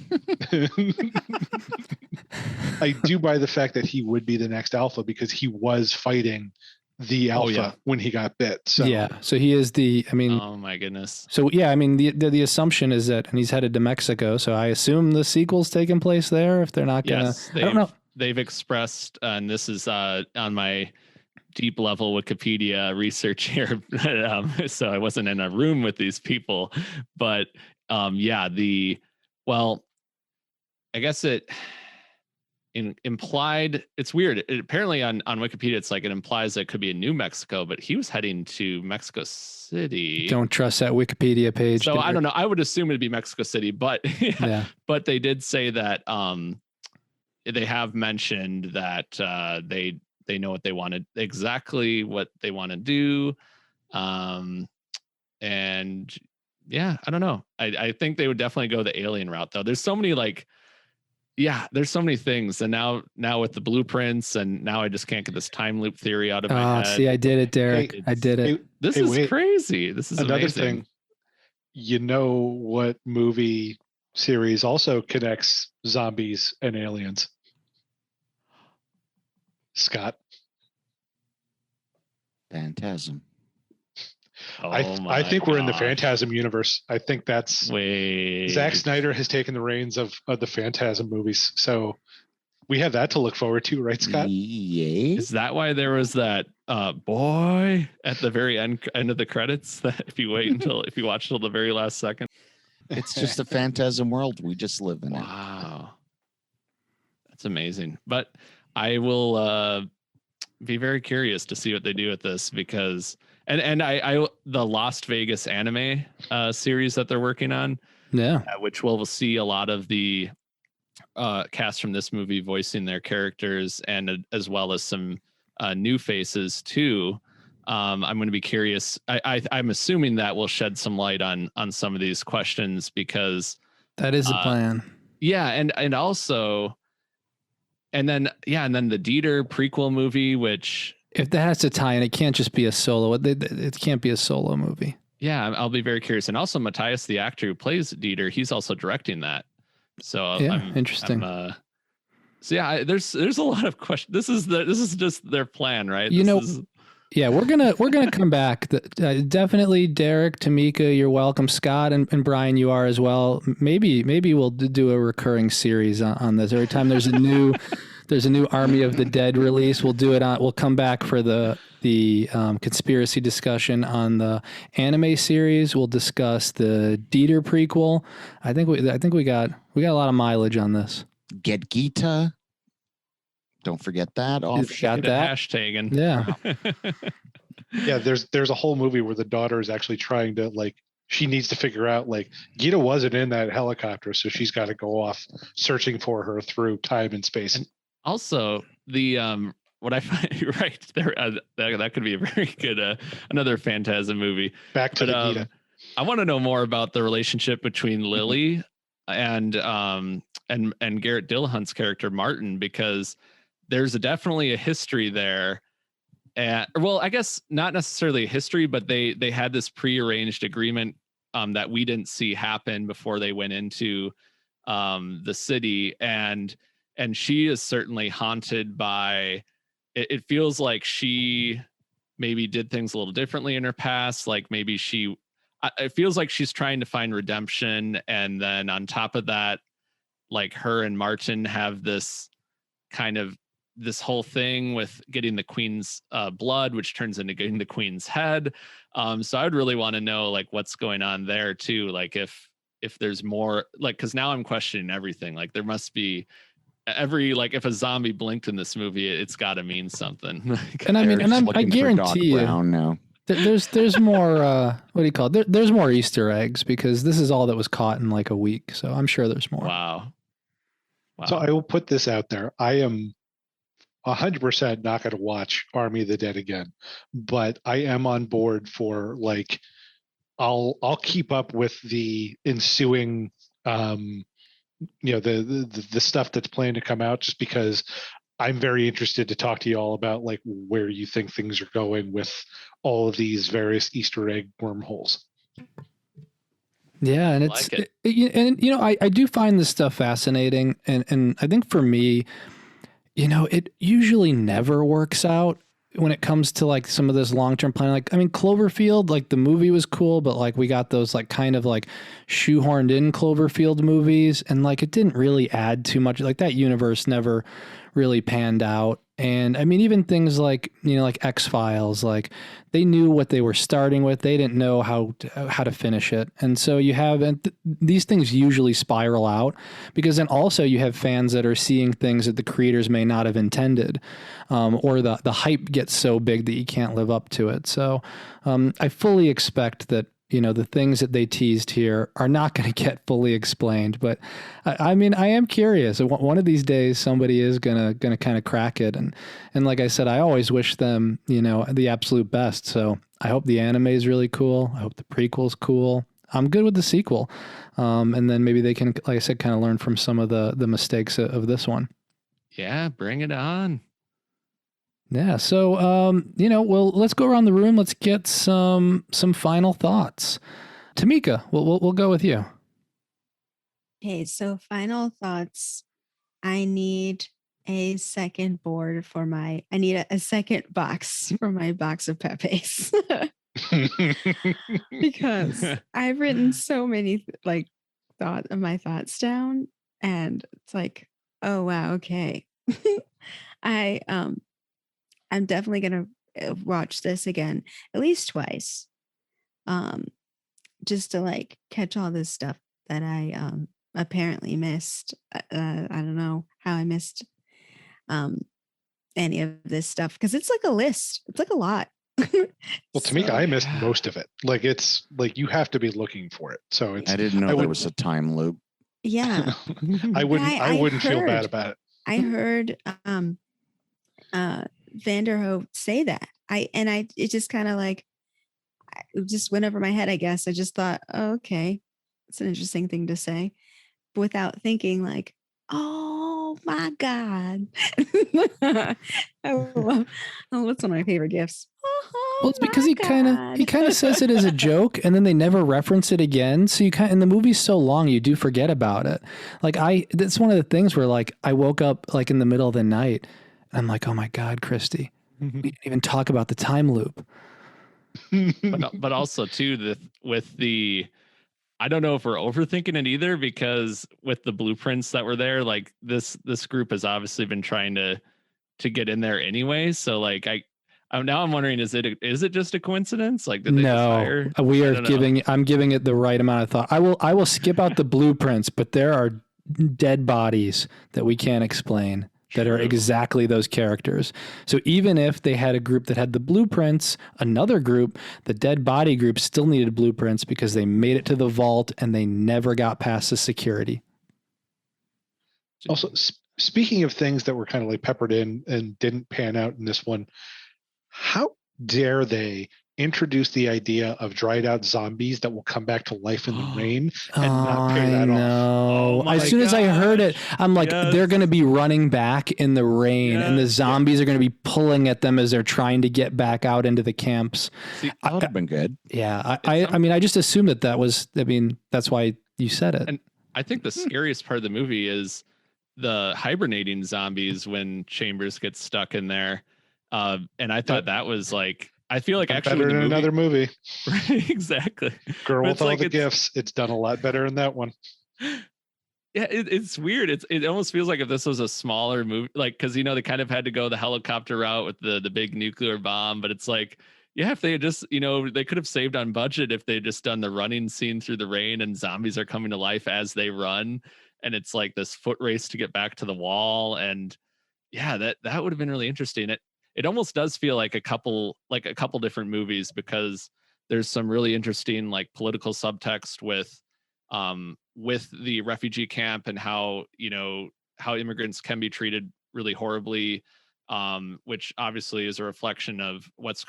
I do buy the fact that he would be the next alpha because he was fighting the alpha yeah. when he got bit. So Yeah. So he is the. I mean. Oh my goodness. So yeah, I mean the assumption is that, and he's headed to Mexico. So I assume the sequel's taking place there. If they're not gonna, Yes, I don't know. they've expressed, and this is on my deep level Wikipedia research here. So I wasn't in a room with these people, but yeah, well, I guess it implied, it's weird. Apparently on Wikipedia, it's like it implies that it could be in New Mexico, but he was heading to Mexico City. Don't trust that Wikipedia page. So I Derek. don't know. I would assume it'd be Mexico City, but Yeah. but they did say that they have mentioned that they know what they wanted, exactly what they want to do, and yeah, I don't know. I think they would definitely go the alien route though. There's so many like. Yeah, there's so many things, and now with the blueprints, and now I just can't get this time loop theory out of my head. See, I did it, Derek. Hey, I did it. This Hey, is wait. crazy. This is another amazing. thing, you know what movie series also connects zombies and aliens? Scott. Phantasm. Oh I think we're in the gosh. Phantasm universe. I think that's Wait. Zack Snyder has taken the reins of the Phantasm movies. So we have that to look forward to, right, Scott? Yay. Is that why there was that boy at the very end of the credits? That if you watch till the very last second. It's just a phantasm world. We just live in it. Wow, that's amazing. But I will be very curious to see what they do with this because and I the Las Vegas anime series that they're working on, Yeah. which we'll see a lot of the cast from this movie voicing their characters, and as well as some new faces too. I'm going to be curious. I'm assuming that will shed some light on some of these questions because That is the plan. yeah, and also, and then the Dieter prequel movie, which If that has to tie in, it can't just be a solo. It can't be a solo movie. yeah, I'll be very curious. And also Matthias, the actor who plays Dieter, he's also directing that. So Yeah, interesting. So yeah, there's a lot of questions. This is just their plan, right? Yeah, we're gonna come back. Definitely, Derek, Tamika, you're welcome. Scott and Brian, you are as well. Maybe we'll do a recurring series on this. Every time there's a new Army of the Dead release, we'll do it on. We'll come back for the conspiracy discussion on the anime series. We'll discuss the Dieter prequel. I think we got a lot of mileage on this. Get Gita. Don't forget that. Got that hashtagging. Yeah. Yeah, there's a whole movie where the daughter is actually trying to she needs to figure out Gita wasn't in that helicopter, so she's got to go off searching for her through time and space. And also the what I find right there that could be a very good another Phantasm movie. Back to the Gita. I want to know more about the relationship between Lily and Garrett Dillahunt's character Martin, because there's definitely a history there. Well, I guess not necessarily a history, but they had this prearranged agreement that we didn't see happen before they went into the city. And and she is certainly haunted by it feels like she maybe did things a little differently in her past. Like maybe it feels like she's trying to find redemption. And then on top of that, like her and Martin have this whole thing with getting the queen's blood, which turns into getting the queen's head. So I would really want to know like what's going on there too. Like if there's more, like, cause now I'm questioning everything. Like there must be if a zombie blinked in this movie, it's got to mean something. And I mean, I guarantee you, now. there's more. What do you call it? There's more Easter eggs because this is all that was caught in like a week. So I'm sure there's more. Wow. So I will put this out there. I am 100% not going to watch Army of the Dead again, but I am on board for like, I'll keep up with the ensuing, the stuff that's planned to come out, just because I'm very interested to talk to you all about like where you think things are going with all of these various Easter egg wormholes. Yeah, and I do find this stuff fascinating, and I think for me, it usually never works out when it comes to like some of this long-term planning. Like, I mean, Cloverfield, like the movie was cool, but like we got those like kind of like shoehorned in Cloverfield movies, and like it didn't really add too much. Like that universe never really panned out. And I mean, even things like, like X-Files, like they knew what they were starting with. They didn't know how to finish it. And so you have, these things usually spiral out, because then also you have fans that are seeing things that the creators may not have intended, or the hype gets so big that you can't live up to it. So I fully expect that, the things that they teased here are not going to get fully explained. But I mean, I am curious. One of these days, somebody is gonna kind of crack it. And like I said, I always wish them, the absolute best. So I hope the anime is really cool. I hope the prequel's cool. I'm good with the sequel. And then maybe they can, like I said, kind of learn from some of the mistakes of this one. Yeah, bring it on. Yeah. So, well, let's go around the room. Let's get some final thoughts. Tamika, we'll go with you. Okay. So final thoughts. I need a second board for I need a second box for my box of Pepe's. Because I've written so many like my thoughts down, and it's like, oh wow, okay. I'm definitely gonna watch this again at least twice, just to like catch all this stuff that I apparently missed. I don't know how I missed any of this stuff, because it's like a list. It's like a lot. Well, Tamika, I missed most of it. Like it's like you have to be looking for it. So I didn't know there was a time loop. Yeah, I wouldn't feel bad about it. I heard Vanderhoef say that. It just kind of like, it just went over my head, I guess. I just thought, oh, okay, it's an interesting thing to say, without thinking like, oh my God. Oh, that's one of my favorite gifts. Well, it's because he kind of says it as a joke, and then they never reference it again. So and the movie's so long, you do forget about it. Like that's one of the things where like I woke up like in the middle of the night, and I'm like, oh my God, Christy, we didn't even talk about the time loop. But also too, I don't know if we're overthinking it either, because with the blueprints that were there, like this group has obviously been trying to get in there anyway. So like now I'm wondering, is it just a coincidence? Like, did they just hire? I'm giving it the right amount of thought. I will skip out the blueprints, but there are dead bodies that we can't explain that are exactly those characters. So even if they had a group that had the blueprints, another group, the dead body group, still needed blueprints because they made it to the vault and they never got past the security. Also, speaking of things that were kind of like peppered in and didn't pan out in this one, how dare they introduce the idea of dried out zombies that will come back to life in the rain and not pay that off? Oh as soon as I heard it, I'm like, they're going to be running back in the rain, and the zombies are going to be pulling at them as they're trying to get back out into the camps. See, that would have been good. Yeah. I mean, I just assumed that's why you said it. And I think the scariest part of the movie is the hibernating zombies when Chambers gets stuck in there. And I thought that was like, I feel like actually better in another movie. Right, exactly. Girl But with it's all like the gifts. It's done a lot better in that one. Yeah, it's weird. It almost feels like if this was a smaller movie, like, because they kind of had to go the helicopter route with the big nuclear bomb, but it's like, yeah, if they had just, they could have saved on budget if they had just done the running scene through the rain and zombies are coming to life as they run, and it's like this foot race to get back to the wall, and yeah, that would have been really interesting. It almost does feel like a couple different movies, because there's some really interesting like political subtext with the refugee camp and how how immigrants can be treated really horribly, which obviously is a reflection of what's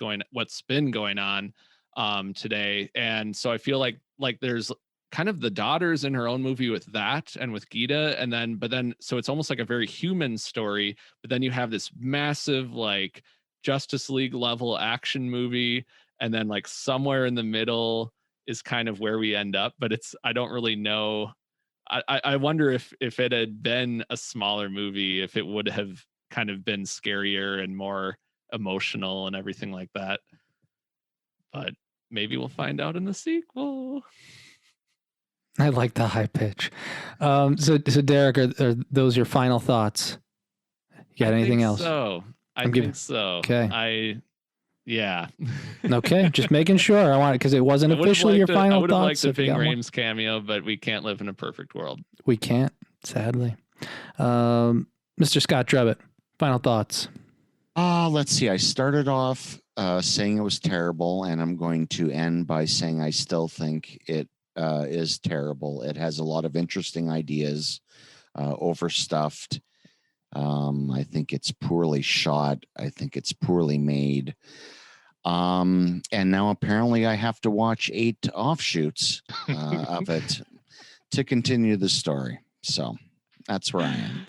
been going on today. And so I feel like there's kind of the daughters in her own movie with that and with Gita, and but then so it's almost like a very human story, but then you have this massive like Justice League level action movie, and then like somewhere in the middle is kind of where we end up. But I don't really know. I wonder if it had been a smaller movie, if it would have kind of been scarier and more emotional and everything like that. But maybe we'll find out in the sequel. I like the high pitch. So Derek, are those your final thoughts? You got anything else? So I think so. Okay. Yeah. Okay, just making sure. I want it because it wasn't officially your final thoughts. I would have liked the Ving Rhames cameo, but we can't live in a perfect world. We can't, sadly. Mr. Scott Drebit, final thoughts. Let's see. I started off saying it was terrible, and I'm going to end by saying I still think it is terrible. It has a lot of interesting ideas, overstuffed. I think it's poorly shot. I think it's poorly made. And now apparently I have to watch 8 offshoots of it to continue the story. So that's where I am.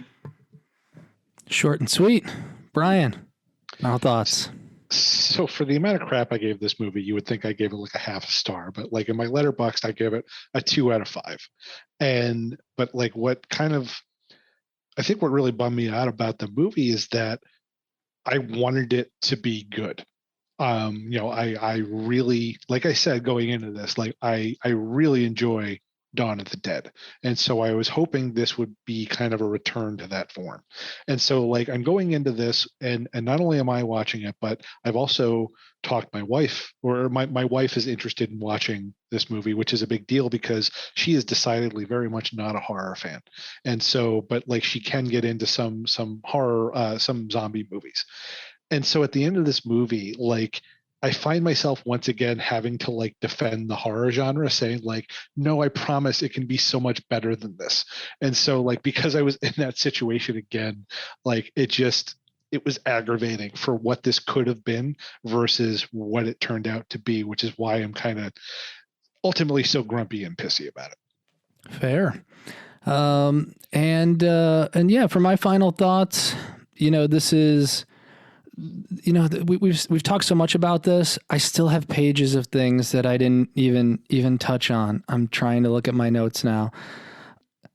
Short and sweet. Brian, final thoughts. So for the amount of crap I gave this movie, you would think I gave it like a half a star, but like in my Letterboxd, I give it a 2 out of 5. But like I think what really bummed me out about the movie is that I wanted it to be good. I really, like I said, going into this, like I really enjoy Dawn of the Dead. And so I was hoping this would be kind of a return to that form. And so like I'm going into this and not only am I watching it, but I've also talked my wife, or my wife is interested in watching this movie, which is a big deal because she is decidedly very much not a horror fan. And so, but like she can get into some horror, some zombie movies. And so at the end of this movie, like I find myself once again having to like defend the horror genre, saying like, no, I promise it can be so much better than this. And so like, because I was in that situation again, like it was aggravating for what this could have been versus what it turned out to be, which is why I'm kind of ultimately so grumpy and pissy about it. Fair. And yeah, for my final thoughts, this is, we've talked so much about this. I still have pages of things that I didn't even touch on. I'm trying to look at my notes now.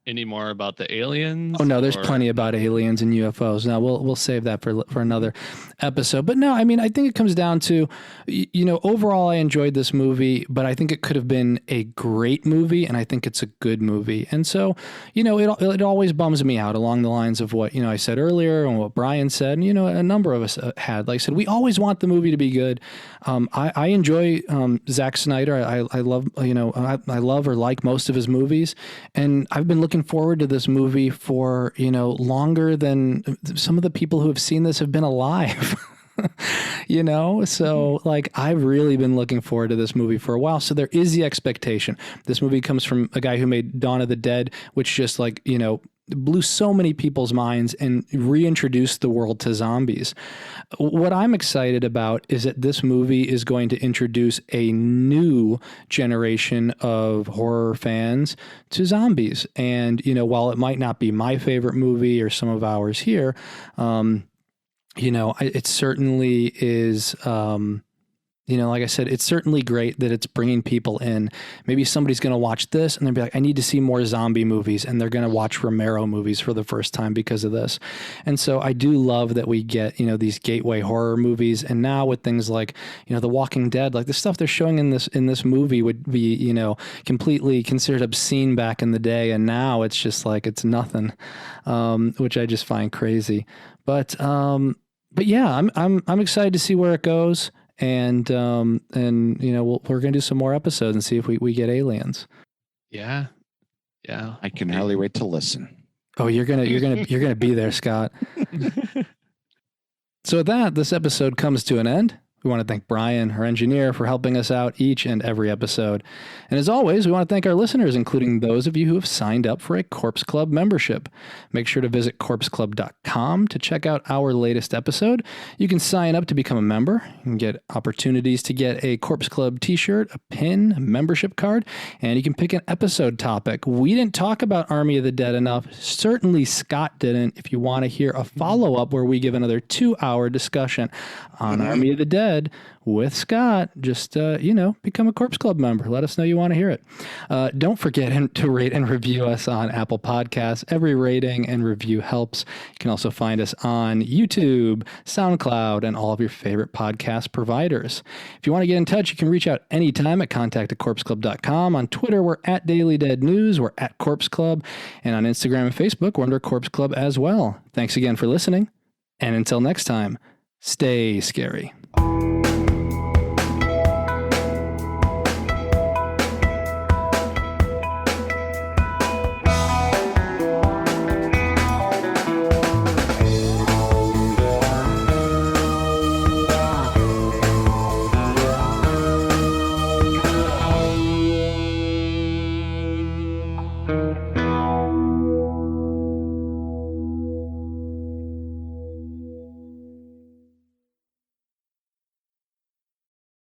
Any more about the aliens? Oh no, there's plenty about aliens and UFOs. Now we'll save that for another episode. But no, I mean, I think it comes down to, overall I enjoyed this movie, but I think it could have been a great movie, and I think it's a good movie. And so, it always bums me out along the lines of what I said earlier and what Brian said. And, a number of us had. Like I said, we always want the movie to be good. I enjoy Zack Snyder. I love I love or like most of his movies, and I've been looking forward to this movie for longer than some of the people who have seen this have been alive. So like I've really been looking forward to this movie for a while. So there is the expectation. This movie comes from a guy who made Dawn of the Dead, which just like blew so many people's minds and reintroduced the world to zombies. What I'm excited about is that this movie is going to introduce a new generation of horror fans to zombies. And, while it might not be my favorite movie or some of ours here, it certainly is, like I said, it's certainly great that it's bringing people in. Maybe somebody's going to watch this and they'll be like, I need to see more zombie movies. And they're going to watch Romero movies for the first time because of this. And so I do love that we get, these gateway horror movies. And now with things like, The Walking Dead, like the stuff they're showing in this movie would be, completely considered obscene back in the day. And now it's just like, it's nothing, which I just find crazy. But yeah, I'm excited to see where it goes. And we're gonna do some more episodes and see if we get aliens. Yeah. I can hardly wait to listen. Oh, you're gonna be there, Scott. So with that, this episode comes to an end. We want to thank Bryan, our engineer, for helping us out each and every episode. And as always, we want to thank our listeners, including those of you who have signed up for a Corpse Club membership. Make sure to visit corpseclub.com to check out our latest episode. You can sign up to become a member. You can get opportunities to get a Corpse Club t-shirt, a pin, a membership card, and you can pick an episode topic. We didn't talk about Army of the Dead enough. Certainly Scott didn't. If you want to hear a follow-up where we give another 2-hour discussion on Army of the Dead with Scott, just, become a Corpse Club member. Let us know you want to hear it. Don't forget to rate and review us on Apple Podcasts. Every rating and review helps. You can also find us on YouTube, SoundCloud, and all of your favorite podcast providers. If you want to get in touch, you can reach out anytime at contact@corpseclub.com. On Twitter, we're at Daily Dead News. We're at Corpse Club. And on Instagram and Facebook, we're under Corpse Club as well. Thanks again for listening. And until next time, stay scary.